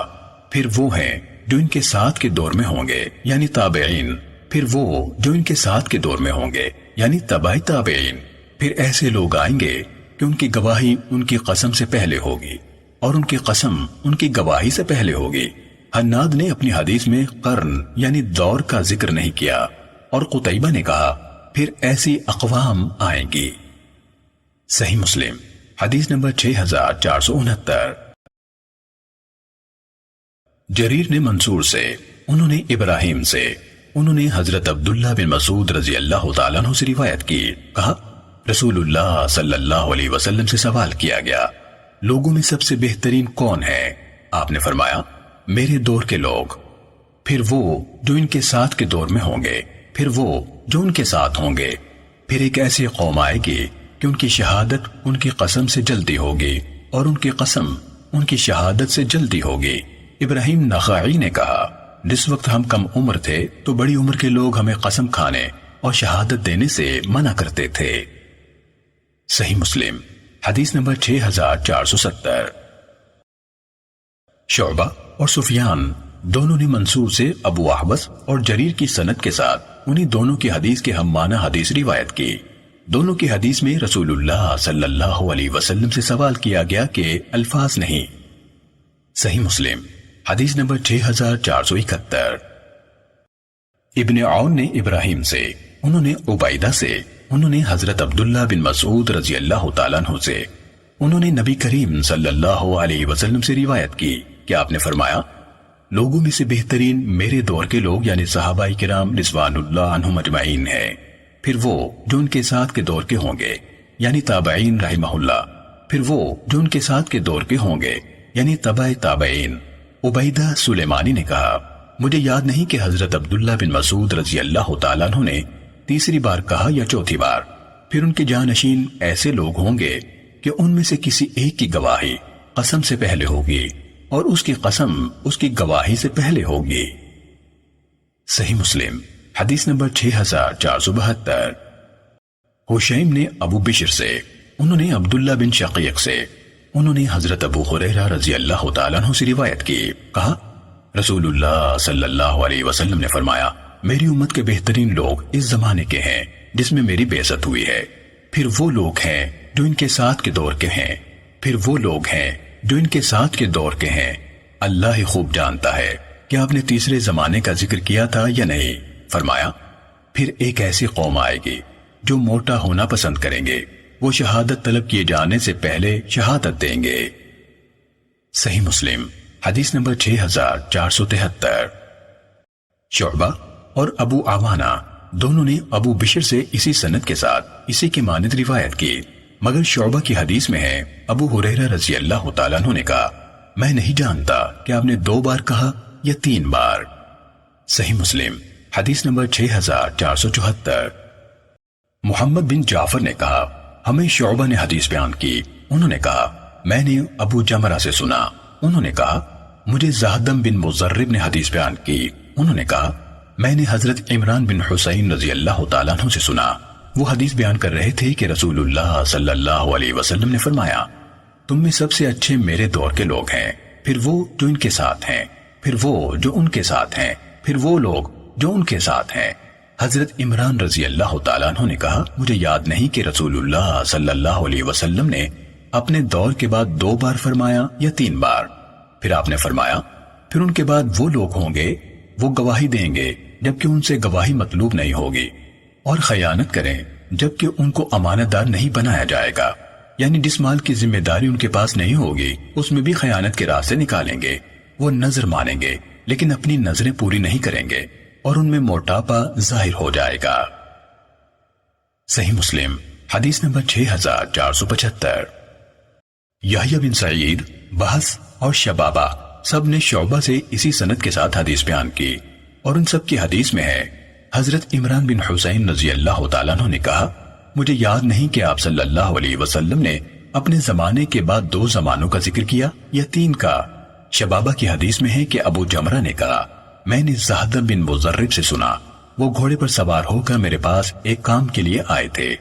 پھر وہ ہیں جو ان کے ساتھ کے دور میں ہوں گے، یعنی تابعین، پھر وہ جو ان کے ساتھ کے دور میں ہوں گے، یعنی تبع تابعین، پھر ایسے لوگ آئیں گے کہ ان کی گواہی ان کی قسم سے پہلے ہوگی اور ان کی قسم ان کی گواہی سے پہلے ہوگی۔ حناد نے اپنی حدیث میں قرن یعنی دور کا ذکر نہیں کیا، اور قتیبہ نے کہا پھر ایسی اقوام آئیں گی۔ صحیح مسلم حدیث نمبر 6469۔ جریر نے منصور سے، انہوں نے ابراہیم سے، انہوں نے حضرت عبداللہ بن مسعود رضی اللہ تعالیٰ عنہ سے روایت کی، کہا رسول اللہ صلی اللہ علیہ وسلم سے سوال کیا گیا، لوگوں میں سب سے بہترین کون ہے؟ آپ نے فرمایا، میرے دور کے لوگ، پھر وہ جو ان کے ساتھ کے دور میں ہوں گے، پھر وہ جو ان کے ساتھ ہوں گے، پھر ایک ایسی قوم آئے گی کہ ان کی شہادت ان کی قسم سے جلدی ہوگی اور ان کی قسم ان کی شہادت سے جلدی ہوگی۔ ابراہیم نخعی نے کہا، جس وقت ہم کم عمر تھے تو بڑی عمر کے لوگ ہمیں قسم کھانے اور شہادت دینے سے منع کرتے تھے۔ صحیح مسلم حدیث نمبر 6470۔ شعبہ اور سفیان دونوں نے منصور سے ابو احوص اور جریر کی سند کے ساتھ انہی دونوں کی حدیث کے ہم معنی حدیث روایت کی۔ دونوں کی حدیث میں رسول اللہ صلی اللہ علیہ وسلم سے سوال کیا گیا کہ الفاظ نہیں۔ صحیح مسلم حدیث نمبر 6471۔ ابن عون نے ابراہیم سے، انہوں نے عبیدہ سے، انہوں نے حضرت عبداللہ بن مسعود رضی اللہ تعالیٰ عنہ سے، انہوں نے نبی کریم صلی اللہ علیہ وسلم سے روایت کی کہ آپ نے فرمایا، لوگوں میں سے بہترین میرے دور کے لوگ یعنی صحابہ کرام رضوان اللہ عنہم اجمعین ہیں، پھر وہ جو ان کے ساتھ کے دور کے ہوں گے یعنی تابعین رحمہ اللہ، پھر وہ جو ان کے ساتھ کے دور کے ہوں گے یعنی تبع تابعین، عبیدہ سلیمانی نے کہا مجھے یاد نہیں کہ حضرت عبداللہ بن مسعود رضی اللہ تعالیٰ عنہ نے تیسری بار کہا یا چوتھی بار۔ پھر ان کے جانشین ایسے لوگ ہوں گے کہ ان میں سے کسی ایک کی گواہی قسم سے پہلے ہوگی اور اس کی قسم اس کی گواہی سے پہلے ہوگی۔ صحیح مسلم حدیث نمبر 6472۔ حشیم نے ابو بشر سے، انہوں نے عبداللہ بن شقیق سے، انہوں نے حضرت ابو ہریرہ رضی اللہ تعالیٰ عنہ سے روایت کی، کہا رسول اللہ صلی اللہ علیہ وسلم نے فرمایا میری امت کے بہترین لوگ اس زمانے کے ہیں جس میں میری بعثت ہوئی ہے، پھر وہ لوگ ہیں جو ان کے ساتھ کے دور کے ہیں، پھر وہ لوگ ہیں جو ان کے ساتھ کے دور کے ہیں۔ اللہ ہی خوب جانتا ہے کہ آپ نے تیسرے زمانے کا ذکر کیا تھا یا نہیں۔ فرمایا پھر ایک ایسی قوم آئے گی جو موٹا ہونا پسند کریں گے، وہ شہادت طلب کیے جانے سے پہلے شہادت دیں گے۔ صحیح مسلم حدیث نمبر 6473۔ شعبہ اور ابو عوانہ دونوں نے ابو بشر سے اسی سند کے ساتھ اسی کی مانند روایت کی، مگر شعبہ کی حدیث میں ہے ابو ہریرہ رضی اللہ تعالیٰ عنہ نے کہا میں نہیں جانتا کہ آپ نے 2 بار کہا یا 3 بار۔ صحیح مسلم حدیث نمبر 6474۔ محمد بن جعفر نے کہا ہمیں شعبہ نے حدیث بیان کی، انہوں نے کہا میں نے ابو جمرہ سے سنا، انہوں نے کہا مجھے زہدم بن مزرب نے حدیث بیان کی، انہوں نے کہا میں نے حضرت عمران بن حسین رضی اللہ تعالیٰ عنہ سے سنا، وہ حدیث بیان کر رہے تھے کہ رسول اللہ صلی اللہ علیہ وسلم نے فرمایا تم میں سب سے اچھے میرے دور کے لوگ ہیں، پھر وہ جو ان کے ساتھ ہیں، پھر وہ جو ان کے ساتھ ہیں، پھر وہ لوگ جو ان کے ساتھ ہیں۔ حضرت عمران رضی اللہ تعالیٰ عنہ نے کہا مجھے یاد نہیں کہ رسول اللہ صلی اللہ علیہ وسلم نے اپنے دور کے بعد 2 بار فرمایا یا 3 بار۔ پھر آپ نے فرمایا پھر ان کے بعد وہ لوگ ہوں گے وہ گواہی دیں گے جبکہ ان سے گواہی مطلوب نہیں ہوگی، اور خیانت کریں جبکہ ان کو امانت دار نہیں بنایا جائے گا، یعنی جس مال کی ذمہ داری ان کے پاس نہیں ہوگی اس میں بھی خیانت کے راستے نکالیں گے۔ وہ نظر مانیں گے لیکن اپنی نظریں پوری نہیں کریں گے اور ان میں موٹاپا ظاہر ہو جائے گا۔ صحیح مسلم حدیث نمبر 6475۔ یحییٰ بن سعید، بحث اور شبابہ سب نے شعبہ سے اسی سند کے ساتھ حدیث بیان کی، اور ان سب کی حدیث میں ہے حضرت عمران بن حسین رضی اللہ تعالیٰ عنہ نے کہا مجھے یاد نہیں کہ آپ صلی اللہ علیہ وسلم نے اپنے زمانے کے بعد 2 زمانوں کا ذکر کیا یا 3 کا۔ شبابہ کی حدیث میں ہے کہ ابو جمرہ نے کہا میں نے زہدم بن مزرب سے سنا، وہ گھوڑے پر سوار ہو کر میرے پاس ایک کام کے لیے آئے تھے،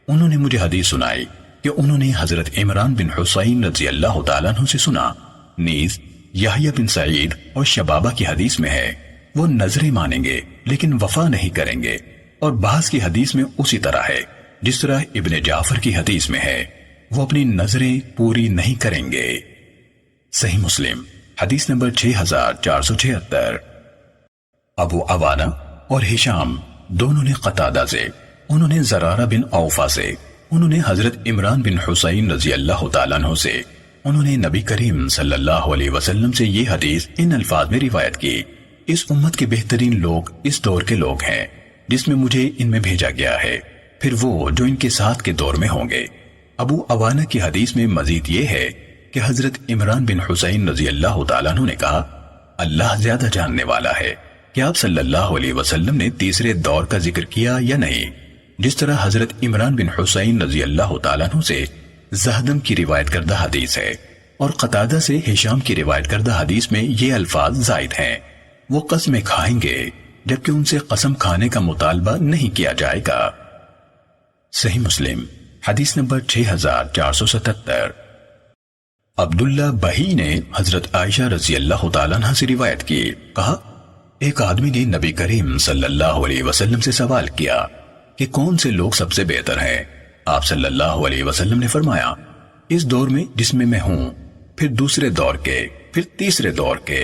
انہوں نے مجھے حدیث سنائی کہ انہوں نے حضرت عمران بن حسین رضی اللہ تعالیٰ عنہ سے سنا۔ نیز یحییٰ بن سعید اور شبابہ کی حدیث میں ہے وہ نظریں مانیں گے لیکن وفا نہیں کریں گے، اور بعض کی حدیث میں اسی طرح ہے جس طرح ابن جعفر کی حدیث میں ہے وہ اپنی نظریں پوری نہیں کریں گے۔ صحیح مسلم حدیث نمبر 6476۔ ابو عوانہ اور ہشام دونوں نے قتادہ سے، انہوں نے زرارہ بن اوفا سے، انہوں نے حضرت عمران بن حسین رضی اللہ تعالیٰ عنہ سے، انہوں نے نبی کریم صلی اللہ علیہ وسلم سے یہ حدیث ان الفاظ میں روایت کی اس امت کے بہترین لوگ اس دور کے لوگ ہیں جس میں مجھے ان میں بھیجا گیا ہے، پھر وہ جو ان کے ساتھ کے دور میں ہوں گے۔ ابو عوانہ کی حدیث میں مزید یہ ہے کہ حضرت عمران بن حسین رضی اللہ تعالیٰ عنہ نے کہا اللہ زیادہ جاننے والا ہے کہ آپ صلی اللہ علیہ وسلم نے تیسرے دور کا ذکر کیا یا نہیں، جس طرح حضرت عمران بن حسین رضی اللہ تعالیٰ عنہ سے زہدم کی روایت کردہ حدیث ہے، اور قتادہ سے ہشام کی روایت کردہ حدیث میں یہ الفاظ زائد ہیں وہ قسمیں کھائیں گے جبکہ ان سے قسم کھانے کا مطالبہ نہیں کیا جائے گا۔ صحیح مسلم حدیث نمبر 6477۔ عبداللہ بہی نے حضرت عائشہ رضی اللہ تعالیٰ عنہ سے روایت کی، کہا ایک آدمی نے نبی کریم صلی اللہ علیہ وسلم سے سوال کیا کہ کون سے لوگ سب سے بہتر ہیں؟ آپ صلی اللہ علیہ وسلم نے فرمایا اس دور میں جس میں ہوں، پھر دوسرے دور کے، پھر تیسرے دور کے۔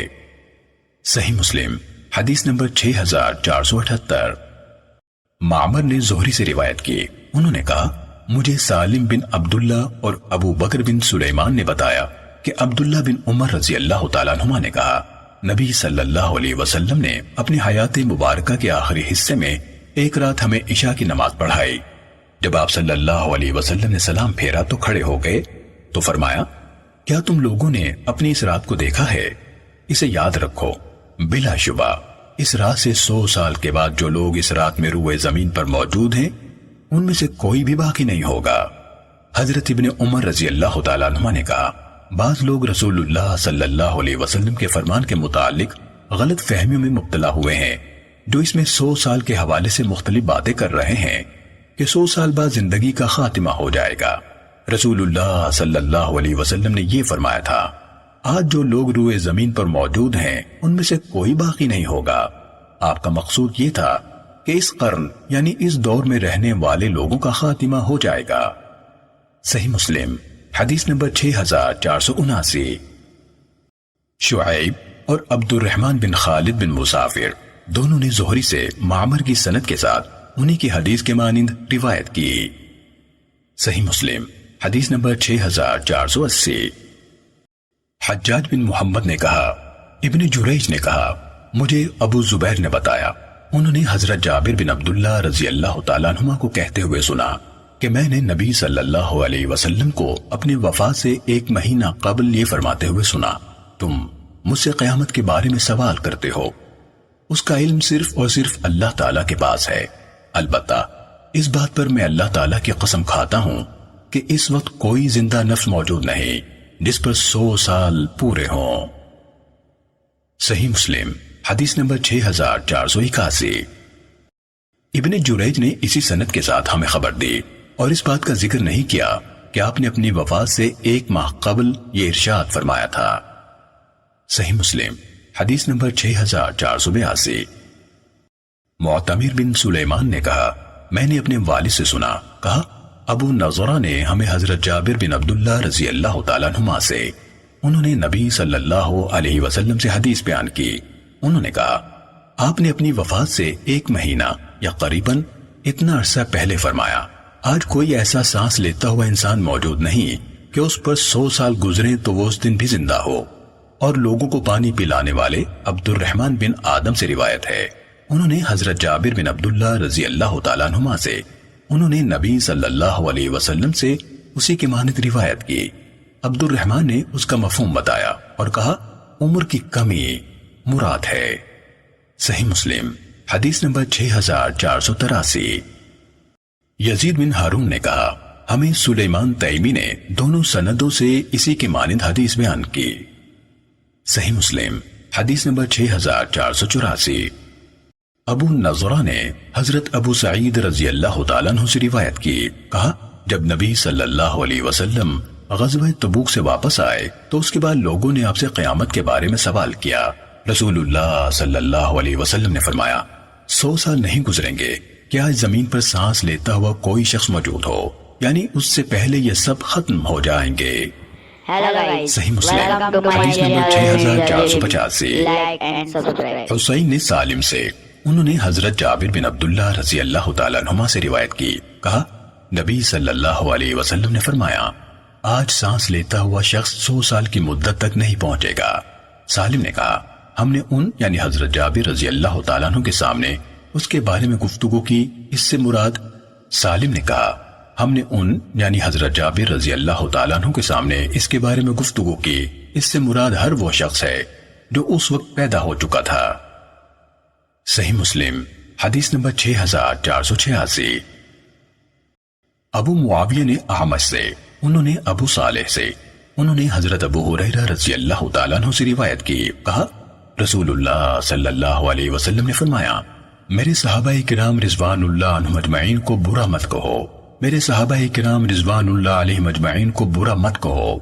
صحیح مسلم حدیث نمبر 6478۔ معمر نے زہری سے روایت کی، انہوں نے کہا مجھے سالم بن عبداللہ اور ابو بکر بن سلیمان نے بتایا کہ عبداللہ بن عمر رضی اللہ تعالیٰ عنہما نے کہا نبی صلی اللہ علیہ وسلم نے اپنی حیات مبارکہ کے آخری حصے میں ایک رات ہمیں عشاء کی نماز پڑھائی۔ جب آپ صلی اللہ علیہ وسلم نے سلام پھیرا تو کھڑے ہو گئے تو فرمایا کیا تم لوگوں نے اپنی اس رات کو دیکھا ہے؟ اسے یاد رکھو، بلا شبہ اس رات سے 100 سال کے بعد جو لوگ اس رات میں روئے زمین پر موجود ہیں ان میں سے کوئی بھی باقی نہیں ہوگا۔ حضرت ابن عمر رضی اللہ تعالیٰ عنہ نے کہا، بعض لوگ رسول اللہ صلی اللہ علیہ وسلم کے فرمان کے متعلق غلط فہمیوں میں مبتلا ہوئے ہیں، جو اس میں 100 سال کے حوالے سے مختلف باتیں کر رہے ہیں کہ 100 سال بعد زندگی کا خاتمہ ہو جائے گا۔ رسول اللہ صلی اللہ علیہ وسلم نے یہ فرمایا تھا، آج جو لوگ روئے زمین پر موجود ہیں ان میں سے کوئی باقی نہیں ہوگا۔ آپ کا مقصود یہ تھا کہ اس قرن یعنی اس دور میں رہنے والے لوگوں کا خاتمہ ہو جائے گا۔ صحیح مسلم حدیث نمبر 6479۔ شعیب اور عبد الرحمن بن خالد بن مسافر دونوں نے زہری سے معمر کی سند کے ساتھ انہی کی حدیث کے مانند روایت کی۔ صحیح مسلم حدیث نمبر 6480۔ حجاج بن محمد نے کہا، ابن جریج نے کہا، مجھے ابو زبیر نے بتایا، انہوں نے حضرت جابر بن عبداللہ رضی اللہ تعالیٰ عنہما کو کہتے ہوئے سنا کہ میں نے نبی صلی اللہ علیہ وسلم کو اپنی وفات سے 1 مہینہ قبل یہ فرماتے ہوئے سنا، تم مجھ سے قیامت کے بارے میں سوال کرتے ہو، اس کا علم صرف اور صرف اللہ تعالیٰ کے پاس ہے، البتہ اس بات پر میں اللہ تعالیٰ کی قسم کھاتا ہوں کہ اس وقت کوئی زندہ نفس موجود نہیں جس پر 100 سال پورے ہوں۔ صحیح مسلم حدیث نمبر 6481۔ ابن جریج نے اسی سند کے ساتھ ہمیں خبر دی اور اس بات کا ذکر نہیں کیا کہ آپ نے اپنی وفات سے 1 ماہ قبل یہ ارشاد فرمایا تھا۔ صحیح مسلم حدیث نمبر 6482۔ معتمر بن سلیمان نے کہا، میں نے اپنے والد سے سنا، کہا ابو نضرہ نے ہمیں حضرت جابر بن عبداللہ رضی اللہ تعالیٰ عنہما سے، انہوں نے نبی صلی اللہ علیہ وسلم سے حدیث بیان کی، انہوں نے کہا آپ نے اپنی وفات سے 1 مہینہ یا قریباً اتنا عرصہ پہلے فرمایا، آج کوئی ایسا سانس لیتا ہوا انسان موجود نہیں کہ اس پر 100 سال گزرے تو وہ اس دن بھی زندہ ہو۔ اور لوگوں کو پانی پلانے والے عبد الرحمن بن آدم سے روایت ہے، انہوں نے حضرت جابر بن عبداللہ رضی اللہ تعالیٰ عنہما سے، انہوں نے نبی صلی اللہ علیہ وسلم سے اسی کے مانند روایت کی۔ عبد الرحمن نے اس کا مفہوم بتایا اور کہا عمر کی کمی مراد ہے۔ صحیح مسلم حدیث نمبر 6483۔ یزید بن ہارون نے کہا، ہمیں سلیمان تیمی نے دونوں سندوں سے اسی کے مانند حدیث بیان کی۔ صحیح مسلم حدیث نمبر 6484۔ ابو نضرہ نے حضرت ابو سعید رضی اللہ تعالیٰ عنہ سے روایت کی، کہا جب نبی صلی اللہ علیہ وسلم غزوہ تبوک سے واپس آئے تو اس کے بعد لوگوں نے آپ سے قیامت کے بارے میں سوال کیا۔ رسول اللہ صلی اللہ علیہ وسلم نے فرمایا، 100 سال نہیں گزریں گے کہ آج زمین پر سانس لیتا ہوا کوئی شخص موجود ہو، یعنی اس سے پہلے یہ سب ختم ہو جائیں گے۔ صحیح مسلم حدیث نمبر 6485۔ حسین نے سالم سے، انہوں نے حضرت جابر بن عبداللہ رضی اللہ تعالیٰ عنہما سے روایت کی، کہا نبی صلی اللہ علیہ وسلم نے فرمایا، آج سانس لیتا ہوا شخص 100 سال کی مدت تک نہیں پہنچے گا۔ سالم نے کہا، ہم نے ان یعنی حضرت جابر رضی اللہ تعالیٰ عنہ کے سامنے اس کے بارے میں گفتگو کی، اس سے مراد؟ سالم نے کہا، ہم نے ان یعنی حضرت جابر رضی اللہ تعالیٰ عنہ کے سامنے اس کے بارے میں گفتگو کی، اس سے مراد ہر وہ شخص ہے جو اس وقت پیدا ہو چکا تھا۔ صحیح مسلم حدیث نمبر 6486۔ ابو معاویہ نے احمد سے، انہوں نے ابو صالح سے، انہوں نے حضرت ابو ہریرہ رضی اللہ تعالیٰ عنہ سے روایت کی، کہا رسول اللہ صلی اللہ علیہ وسلم نے فرمایا، میرے صحابہ کرام رضوان اللہ عنہم اجمعین کو برا مت کہو، میرے صحابہ کرام رضوان اللہ علیہم اجمعین کو برا مت کہو،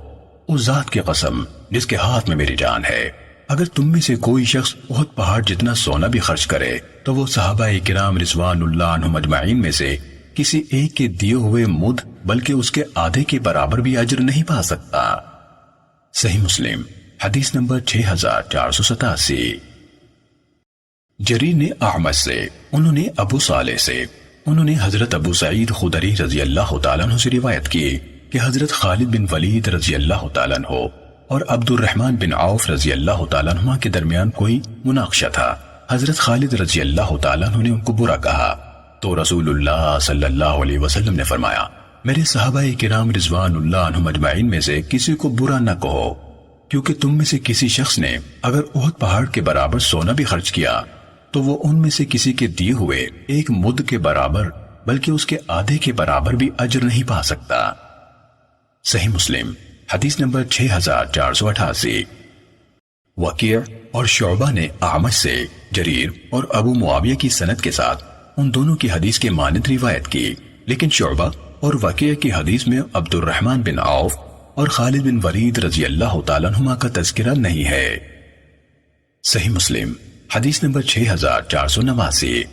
اس ذات کی قسم جس کے ہاتھ میں میری جان ہے، اگر تم میں سے کوئی شخص بہت پہاڑ جتنا سونا بھی خرچ کرے تو وہ صحابہ کرام رضوان اللہ عنہم اجمعین میں سے کسی ایک کے دیے ہوئے مد بلکہ اس کے آدھے کے برابر بھی اجر نہیں پا سکتا۔ صحیح مسلم حدیث نمبر 6487۔ جریر نے اعمش سے، انہوں نے ابو صالح سے، انہوں نے حضرت ابو سعید خدری رضی اللہ تعالیٰ عنہ سے روایت کی کہ حضرت خالد بن ولید رضی اللہ تعالیٰ عنہ اور عبد الرحمن بن عوف رضی اللہ تعالیٰ عنہ کے درمیان کوئی مناقشہ تھا۔ حضرت خالد رضی اللہ تعالیٰ عنہ نے ان کو برا کہا تو رسول اللہ صلی اللہ علیہ وسلم نے فرمایا، میرے صحابہ کرام رضوان اللہ عنہم اجمعین میں سے کسی کو برا نہ کہو، کیونکہ تم میں سے کسی شخص نے اگر احد پہاڑ کے برابر سونا بھی خرچ کیا تو وہ ان میں سے کسی کے دیے ہوئے ایک مد کے برابر بلکہ اس کے آدھے کے برابر بھی اجر نہیں پا سکتا۔ صحیح مسلم حدیث نمبر 6488۔ وکیع اور شعبہ نے اعمش سے جریر اور ابو معاویہ کی سند کے ساتھ ان دونوں کی حدیث کے مانند روایت کی، لیکن شعبہ اور وکیع کی حدیث میں عبد الرحمن بن عوف اور خالد بن ولید رضی اللہ تعالیٰ عنہما کا تذکرہ نہیں ہے۔ صحیح مسلم حدیث نمبر 6489۔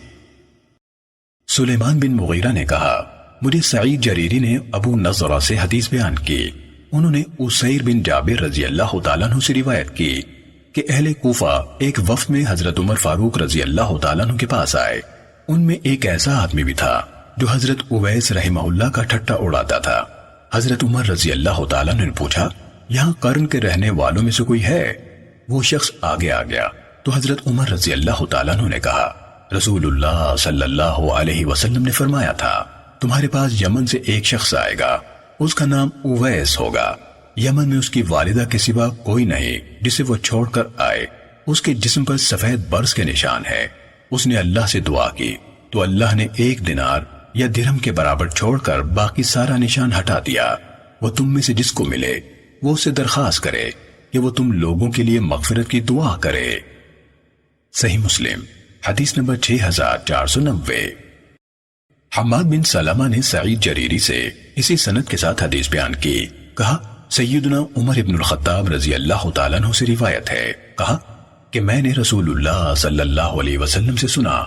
سلیمان بن مغیرہ نے کہا مجھے سعید جریری نے ابو نضرہ سے حدیث بیان کی، انہوں نے اسیر بن جابر رضی اللہ تعالیٰ عنہ سے روایت کی کہ اہل کوفہ ایک وفد میں حضرت عمر فاروق رضی اللہ تعالیٰ عنہ کے پاس آئے۔ ان میں ایک ایسا آدمی بھی تھا جو حضرت اویس رحمہ اللہ کا ٹھٹا اڑاتا تھا۔ حضرت عمر رضی اللہ تعالیٰ عنہ نے پوچھا یہاں قرن کے رہنے والوں میں سے کوئی ہے؟ وہ شخص آگے آ گیا تو حضرت عمر رضی اللہ تعالیٰ عنہ نے کہا رسول اللہ صلی اللہ علیہ وسلم نے فرمایا تھا تمہارے پاس یمن سے ایک شخص آئے گا، اس کا نام اویس ہوگا۔ یمن میں اس کی والدہ کے سوا کوئی نہیں جسے وہ چھوڑ کر آئے، اس کے جسم پر سفید برس کے نشان ہے۔ اس نے اللہ سے دعا کی تو اللہ نے 1 دینار یا درہم کے برابر چھوڑ کر باقی سارا نشان ہٹا دیا۔ وہ تم میں سے جس کو ملے وہ اسے درخواست کرے کہ وہ تم لوگوں کے لیے مغفرت کی دعا کرے۔ صحیح مسلم حدیث نمبر 6490۔ حماد بن سلمہ نے سعید جریری سے اسی سند کے ساتھ حدیث بیان کی، کہا سیدنا عمر ابن الخطاب رضی اللہ تعالیٰ عنہ سے روایت ہے، کہا کہ میں نے رسول اللہ صلی اللہ علیہ وسلم سے سنا،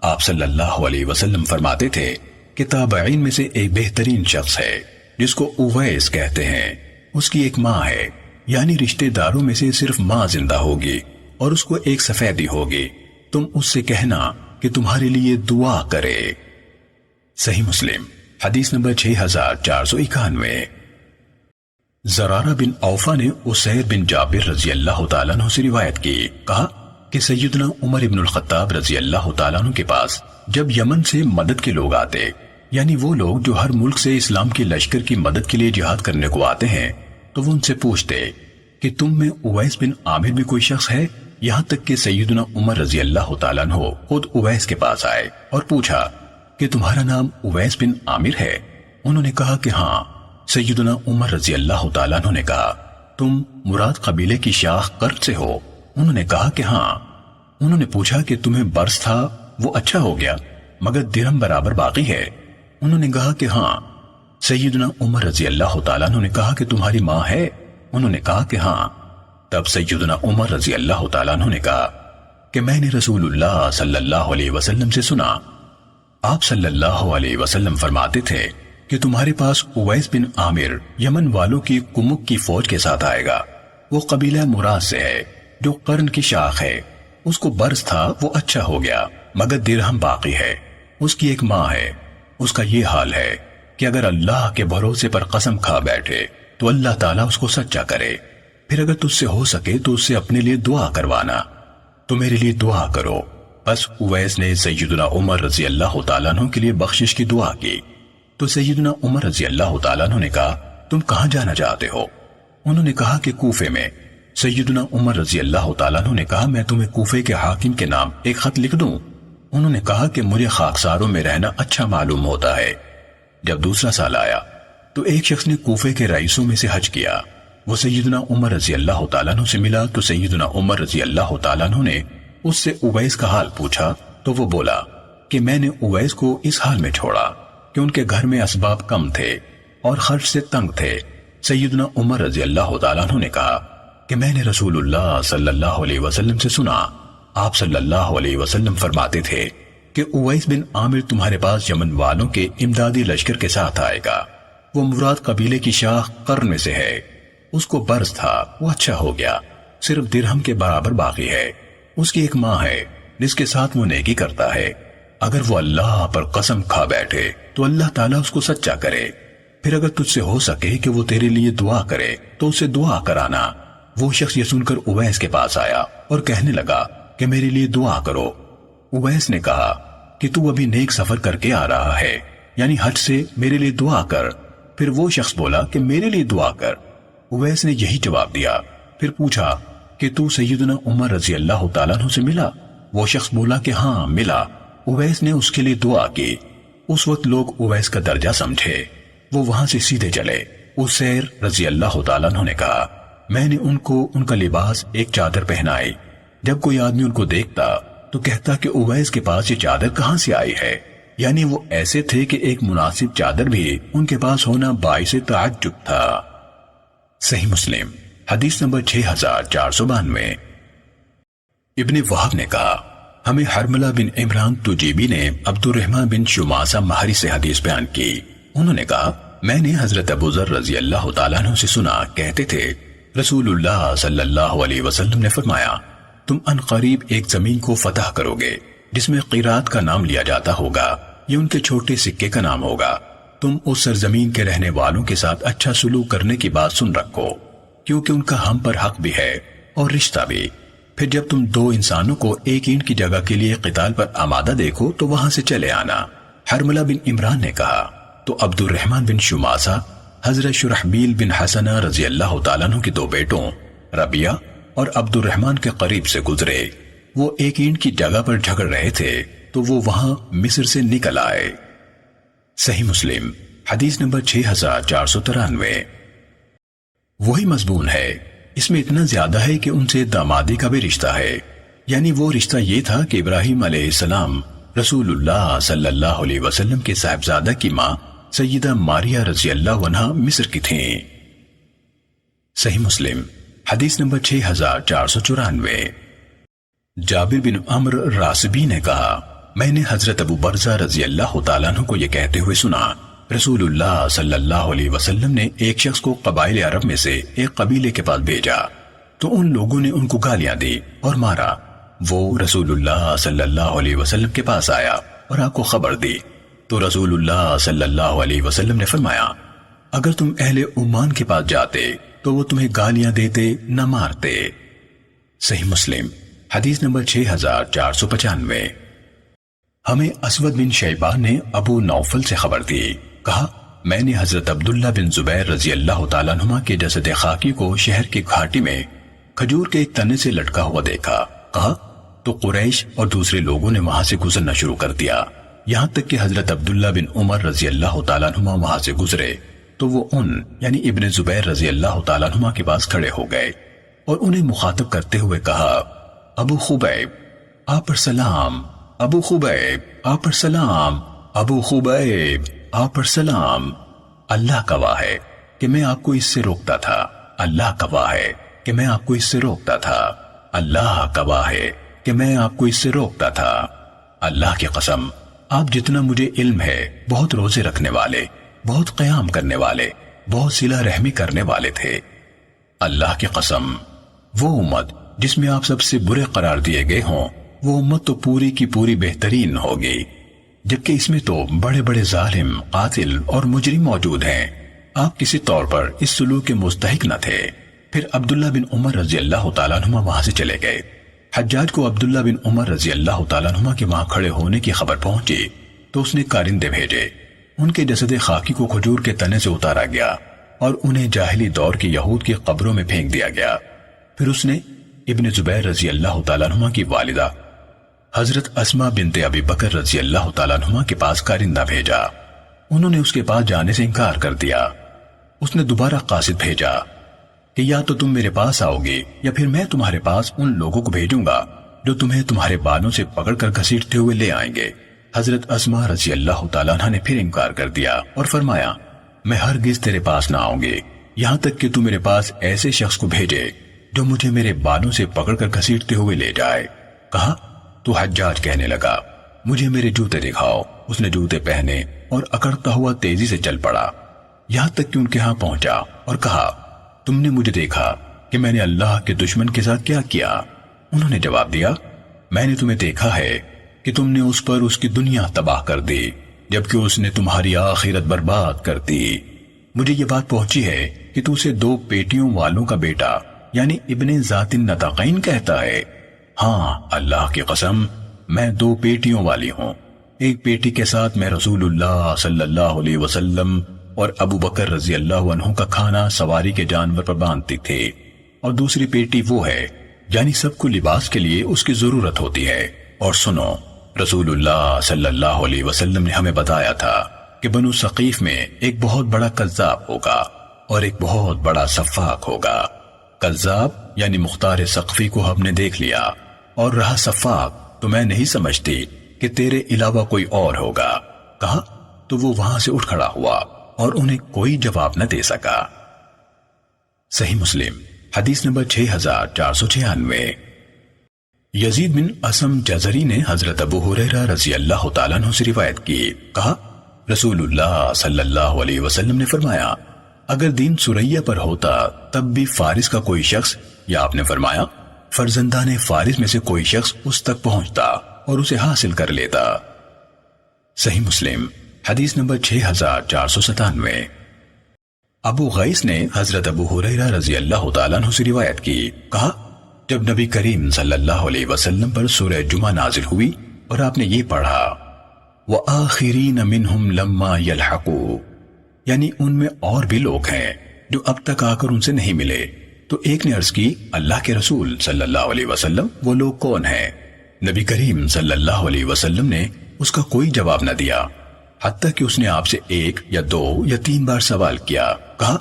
آپ صلی اللہ علیہ وسلم فرماتے تھے کہ تابعین میں سے ایک بہترین شخص ہے جس کو اویس کہتے ہیں، اس کی ایک ماں ہے، یعنی رشتہ داروں میں سے صرف ماں زندہ ہوگی اور اس کو ایک سفیدی ہوگی، تم اس سے کہنا کہ تمہارے لیے دعا کرے۔ صحیح مسلم حدیث نمبر 6491۔ زرارہ بن اوفا نے اسیر بن جابر رضی اللہ تعالیٰ عنہ سے روایت کی، کہا کہ سیدنا عمر ابن الخطاب رضی اللہ تعالیٰ عنہ کے پاس جب یمن سے مدد کے لوگ آتے، یعنی وہ لوگ جو ہر ملک سے اسلام کے لشکر کی مدد کے لیے جہاد کرنے کو آتے ہیں، تو وہ ان سے پوچھتے کہ تم میں اویس بن عامر بھی کوئی شخص ہے؟ یہاں تک کہ سیدنا عمر رضی اللہ تعالیٰ عنہ خود اویس کے پاس آئے اور پوچھا کہ تمہارا نام اویس بن عامر ہے؟ انہوں نے کہا کہ ہاں۔ سیدنا عمر رضی اللہ تعالیٰ عنہ نے کہا تم مراد قبیلے کی شاخ قرن سے ہو؟ انہوں نے کہا کہ ہاں۔ انہوں نے پوچھا کہ تمہیں برس تھا وہ اچھا ہو گیا مگر درہم برابر باقی ہے؟ انہوں نے کہا کہ ہاں۔ سیدنا عمر رضی اللہ تعالیٰ عنہ نے کہا کہ تمہاری ماں ہے؟ انہوں نے کہا کہ ہاں۔ تب سیدنا عمر رضی اللہ تعالیٰ عنہ نے کہا کہ میں نے رسول اللہ صلی اللہ علیہ وسلم سے سنا، آپ صلی اللہ علیہ وسلم فرماتے تھے کہ تمہارے پاس اویس بن عامر یمن والوں کی کمک کی فوج کے ساتھ آئے گا، وہ قبیلہ مراد سے ہے جو قرن کی شاخ ہے، اس کو برس تھا وہ اچھا ہو گیا مگر درہم باقی ہے، اس کی ایک ماں ہے، اس کا یہ حال ہے کہ اگر اللہ کے بھروسے پر قسم کھا بیٹھے تو اللہ تعالیٰ اس کو سچا کرے، پھر اگر تجھ سے ہو سکے تو اس سے اپنے لیے دعا کروانا، تو میرے لیے دعا کرو۔ بس اویس نے سیدنا عمر رضی اللہ تعالیٰ عنہ کے لیے بخشش کی دعا کی تو سیدنا عمر رضی اللہ تعالیٰ عنہ نے کہا تم کہاں جانا چاہتے ہو؟ انہوں نے کہا کہ کوفے میں۔ سیدنا عمر رضی اللہ تعالیٰ عنہ نے کہا میں تمہیں کوفے کے حاکم کے نام ایک خط لکھ دوں؟ انہوں نے کہا کہ مجھے خاکساروں میں رہنا اچھا معلوم ہوتا ہے۔ جب دوسرا سال آیا تو ایک شخص نے کوفے کے رئیسوں میں سے حج کیا، وہ سیدنا عمر رضی اللہ تعالیٰ عنہ سے ملا تو سیدنا عمر رضی اللہ تعالیٰ عنہ نے اس سے اویس کا حال پوچھا تو وہ بولا کہ میں نے اویس کو اس حال میں چھوڑا کہ ان کے گھر میں اسباب کم تھے اور خرچ سے تنگ تھے۔ سیدنا عمر رضی اللہ تعالیٰ عنہ نے کہا کہ میں نے رسول اللہ صلی اللہ علیہ وسلم سے سنا، آپ صلی اللہ علیہ وسلم فرماتے تھے کہ اویس بن عامر تمہارے پاس یمن والوں کے امدادی لشکر کے ساتھ آئے گا، وہ مراد قبیلے کی شاخ قرن میں سے ہے، اس کو برس تھا وہ اچھا ہو گیا، صرف درہم کے برابر باقی ہے، اس کی ایک ماں ہے جس کے ساتھ وہ نیکی کرتا ہے، اگر وہ اللہ پر قسم کھا بیٹھے تو اللہ تعالیٰ اس کو سچا کرے، پھر اگر تجھ سے ہو سکے کہ وہ تیرے لیے دعا کرے تو اسے دعا کرانا۔ وہ شخص یہ سن کر اویس کے پاس آیا اور کہنے لگا کہ میرے لیے دعا کرو۔ اویس نے کہا کہ تو ابھی نیک سفر کر کے آ رہا ہے، یعنی حج سے، میرے لیے دعا کر۔ پھر وہ شخص بولا کہ میرے لیے دعا کر۔ اویس نے یہی جواب دیا پھر پوچھا کہ تو سیدنا عمر رضی اللہ تعالیٰ عنہ سے ملا؟ وہ شخص بولا کہ ہاں ملا۔ اویس نے اس کے لیے دعا کی۔ اس وقت لوگ اویس کا درجہ سمجھے، وہ وہاں سے سیدھے چلے۔ اسیر رضی اللہ تعالیٰ عنہ نے کہا میں نے ان کو ان کا لباس ایک چادر پہنائی۔ جب کوئی آدمی ان کو دیکھتا تو کہتا کہ اویس کے پاس یہ چادر کہاں سے آئی ہے، یعنی وہ ایسے تھے کہ ایک مناسب چادر بھی ان کے پاس ہونا باعث تعجب تھا۔ صحیح مسلم حدیث نمبر 6492۔ ابن وہب نے کہا ہمیں حرملہ بن عمران تجیبی نے عبد الرحمن بن شماسہ مہری سے حدیث بیان کی۔ انہوں نے کہا میں نے حضرت ابو ذر رضی اللہ تعالیٰ عنہ سے سنا، کہتے تھے رسول اللہ صلی اللہ علیہ وسلم نے فرمایا تم ان قریب ایک زمین کو فتح کرو گے جس میں قیرات کا نام لیا جاتا ہوگا، یہ ان کے چھوٹے سکے کا نام ہوگا۔ تم اس سرزمین کے رہنے والوں کے ساتھ اچھا سلوک کرنے کی بات سن رکھو، کیونکہ ان کا ہم پر حق بھی ہے اور رشتہ بھی۔ پھر جب تم دو انسانوں کو ایک اینٹ کی جگہ کے لیے قتال پر آمادہ دیکھو تو وہاں سے چلے آنا۔ حرملہ بن عمران نے کہا تو عبد الرحمن بن شماسہ حضرت شرحبیل بن حسنہ رضی اللہ تعالیٰ عنہ کے دو بیٹوں ربیہ اور عبد الرحمن کے قریب سے گزرے۔ وہ ایک اینٹ کی جگہ پر جھگڑ رہے تھے تو وہ وہاں مصر سے نکل آئے۔ صحیح مسلم حدیث نمبر 6493۔ وہی مضمون ہے، اس میں اتنا زیادہ ہے کہ ان سے دامادی کا بھی رشتہ ہے، یعنی وہ رشتہ یہ تھا کہ ابراہیم علیہ السلام رسول اللہ صلی اللہ علیہ وسلم کے صاحبزادہ کی ماں سیدہ ماریہ رضی اللہ عنہا مصر کی تھیں۔ صحیح مسلم حدیث نمبر 6494۔ جابر بن عمرو راسبی نے کہا میں نے حضرت ابو برزہ رضی اللہ تعالیٰ عنہ کو یہ کہتے ہوئے سنا رسول اللہ صلی اللہ علیہ وسلم نے ایک شخص کو قبائل عرب میں سے ایک قبیلے کے پاس بھیجا تو ان لوگوں نے ان کو گالیاں دی اور مارا۔ وہ رسول اللہ صلی اللہ علیہ وسلم کے پاس آیا اور آپ کو خبر دی تو رسول اللہ صلی اللہ علیہ وسلم نے فرمایا اگر تم اہل عمان کے پاس جاتے تو وہ تمہیں گالیاں دیتے نہ مارتے۔ صحیح مسلم حدیث نمبر 6495۔ ہمیں اسود بن شیبان نے ابو نوفل سے خبر دی، کہا میں نے حضرت عبداللہ بن زبیر رضی اللہ تعالیٰ عنہ کے جسد خاکی کو شہر کی گھاٹی میں کھجور کے ایک تنے سے لٹکا ہوا دیکھا۔ کہا تو قریش اور دوسرے لوگوں نے وہاں سے گزرنا شروع کر دیا، یہاں تک کہ حضرت عبداللہ بن عمر رضی اللہ تعالیٰ عنہ وہاں سے گزرے تو وہ ان یعنی ابن زبیر رضی اللہ تعالیٰ عنہ کے پاس کھڑے ہو گئے اور انہیں مخاطب کرتے ہوئے کہا ابو خبیب آپ پر سلام، ابو خبیب آپ پر سلام، ابو خبیب آپ پر سلام۔ اللہ گواہ ہے کہ میں آپ کو اس سے روکتا تھا، اللہ گواہ ہے کہ میں آپ کو اس سے روکتا تھا، اللہ گواہ ہے کہ میں آپ کو اس سے روکتا تھا۔ اللہ کی قسم آپ جتنا مجھے علم ہے بہت روزے رکھنے والے، بہت قیام کرنے والے، بہت صلہ رحمی کرنے والے تھے۔ اللہ کی قسم وہ امت جس میں آپ سب سے برے قرار دیے گئے ہوں وہ امت تو پوری کی پوری بہترین ہوگی، جبکہ اس میں تو بڑے بڑے ظالم، قاتل اور مجرم موجود ہیں۔ آپ کسی طور پر اس سلوک کے مستحق نہ تھے۔ پھر عبداللہ بن عمر رضی اللہ تعالیٰ عنہ وہاں سے چلے گئے۔ حجاج کو عبداللہ بن عمر رضی اللہ تعالیٰ عنہ کے وہاں کھڑے ہونے کی خبر پہنچی تو اس نے کارندے بھیجے، ان کے جسد خاکی کو کھجور کے تنے سے اتارا گیا اور انہیں جاہلی دور کی یہود کی قبروں میں پھینک دیا گیا۔ پھر اس نے ابن زبیر رضی اللہ تعالیٰ عنہ کی والدہ حضرت اسما بنت ابی بکر رضی اللہ تعالیٰ عنہ کے پاس کارندہ بھیجا، انہوں نے اس کے پاس جانے سے انکار کر دیا۔ اس نے دوبارہ قاصد بھیجا کہ یا تو تم میرے پاس آؤ گے یا پھر میں تمہارے پاس ان لوگوں کو بھیجوں گا جو تمہیں تمہارے بالوں سے پکڑ کر گھسیٹتے ہوئے لے آئیں گے۔ حضرت اسما رضی اللہ تعالیٰ عنہ نے پھر انکار کر دیا اور فرمایا میں ہرگز تیرے پاس نہ آؤں گی یہاں تک کہ تو میرے پاس ایسے شخص کو بھیجے جو مجھے میرے بالوں سے پکڑ کر گھسیٹتے ہوئے لے جائے۔ کہا تو حجاج کہنے لگا مجھے میرے جوتے دکھاؤ۔ اس نے جوتے پہنے اور اکڑتا ہوا تیزی سے چل پڑا یہاں تک کہ ان کے ہاں پہنچا اور کہا تم نے مجھے دیکھا کہ میں نے اللہ کے دشمن کے ساتھ کیا کیا؟ انہوں نے جواب دیا میں نے تمہیں دیکھا ہے کہ تم نے اس پر اس کی دنیا تباہ کر دی جبکہ اس نے تمہاری آخرت برباد کر دی۔ مجھے یہ بات پہنچی ہے کہ تو اسے 2 پیٹیوں والوں کا بیٹا یعنی ابن ذات النطقین کہتا ہے۔ ہاں اللہ کی قسم میں 2 پیٹیوں والی ہوں، ایک پیٹی کے ساتھ میں رسول اللہ صلی اللہ علیہ وسلم اور ابو بکر رضی اللہ عنہ کا کھانا سواری کے جانور پر باندھتی تھی، اور دوسری پیٹی وہ ہے یعنی سب کو لباس کے لیے اس کی ضرورت ہوتی ہے۔ اور سنو، رسول اللہ صلی اللہ علیہ وسلم نے ہمیں بتایا تھا کہ بنو ثقیف میں ایک بہت بڑا کذاب ہوگا اور ایک بہت بڑا سفاک ہوگا۔ کذاب یعنی مختار ثقفی کو ہم نے دیکھ لیا، اور رہا سفاک تو میں نہیں سمجھتی کہ تیرے علاوہ کوئی اور ہوگا۔ کہا تو وہ وہاں سے اٹھ کھڑا ہوا اور انہیں کوئی جواب نہ دے سکا۔ صحیح مسلم حدیث نمبر 6496۔ یزید بن اسم جزری نے حضرت ابو ہریرہ رضی اللہ تعالیٰ عنہ سے روایت کی، کہا رسول اللہ صلی اللہ علیہ وسلم نے فرمایا اگر دین سریہ پر ہوتا تب بھی فارس کا کوئی شخص، یا آپ نے فرمایا فرزندان فارس میں سے کوئی شخص اس تک پہنچتا اور اسے حاصل کر لیتا۔ صحیح مسلم حدیث نمبر 6497۔ ابو غیث نے حضرت ابو ہریرہ رضی اللہ تعالیٰ عنہ سے روایت کی، کہا جب نبی کریم صلی اللہ علیہ وسلم پر سورہ جمعہ نازل ہوئی اور آپ نے یہ پڑھا وَآخِرِينَ مِنْهُمْ لَمَّا يَلْحَقُوا، یعنی ان میں اور بھی لوگ ہیں جو اب تک آ کر ان سے نہیں ملے، تو ایک نے عرض کی اللہ کے رسول صلی اللہ علیہ وسلم وہ لوگ کون ہیں؟ نبی کریم صلی اللہ علیہ وسلم نے اس کا کوئی جواب نہ دیا، حتیٰ کہ اس نے آپ سے 1 یا 2 یا 3 بار سوال کیا۔ کہا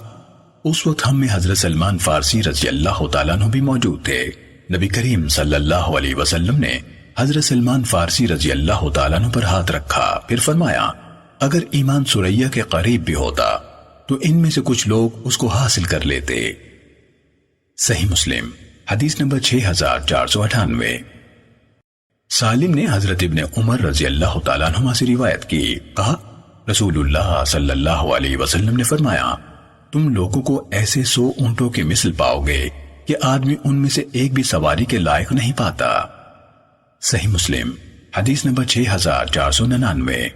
اس وقت ہم میں حضرت سلمان فارسی رضی اللہ تعالیٰ عنہ بھی موجود تھے۔ نبی کریم صلی اللہ علیہ وسلم نے حضرت سلمان فارسی رضی اللہ تعالیٰ عنہ پر ہاتھ رکھا، پھر فرمایا اگر ایمان سریہ کے قریب بھی ہوتا تو ان میں سے کچھ لوگ اس کو حاصل کر لیتے۔ صحیح مسلم حدیث نمبر 6498۔ سالم نے حضرت ابن عمر رضی اللہ تعالیٰ عنہما سے روایت کی، کہا رسول اللہ صلی اللہ علیہ وسلم نے فرمایا تم لوگوں کو ایسے 100 اونٹوں کے مثل پاؤ گے کہ آدمی ان میں سے ایک بھی سواری کے لائق نہیں پاتا۔ صحیح مسلم حدیث نمبر 6499۔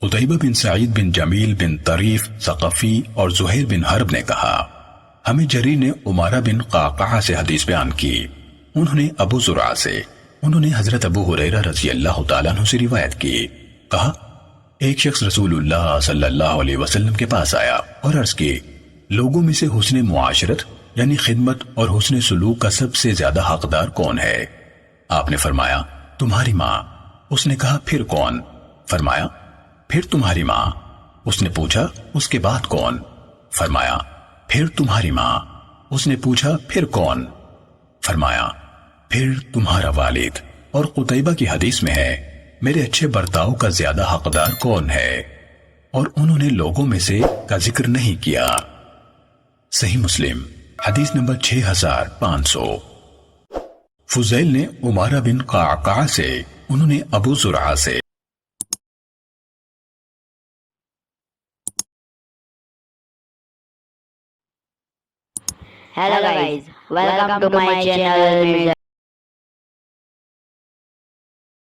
قتیبہ بن سعید بن جمیل بن طریف ثقفی اور زہیر بن حرب نے کہا ہمیں جریر نے عمارہ بن قعقاع سے حدیث بیان کی، انہوں نے ابو زرع سے، انہوں نے حضرت ابو ہریرہ رضی اللہ تعالیٰ عنہ سے روایت کی، کہا ایک شخص رسول اللہ صلی اللہ علیہ وسلم کے پاس آیا اور عرض کی لوگوں میں سے حسن معاشرت یعنی خدمت اور حسن سلوک کا سب سے زیادہ حقدار کون ہے؟ آپ نے فرمایا تمہاری ماں۔ اس نے کہا پھر کون؟ فرمایا پھر تمہاری ماں۔ اس نے پوچھا اس کے بعد کون؟ فرمایا پھر تمہاری ماں۔ اس نے پوچھا پھر کون؟ فرمایا پھر تمہارا والد۔ اور قتیبہ کی حدیث میں ہے میرے اچھے برتاؤ کا زیادہ حقدار کون ہے؟ اور انہوں نے لوگوں میں سے کا ذکر نہیں کیا۔ صحیح مسلم حدیث نمبر 6500۔ فضیل نے عمارہ بن قعقاع سے، انہوں نے ابو زرع سے۔ Hello guys, welcome to my channel.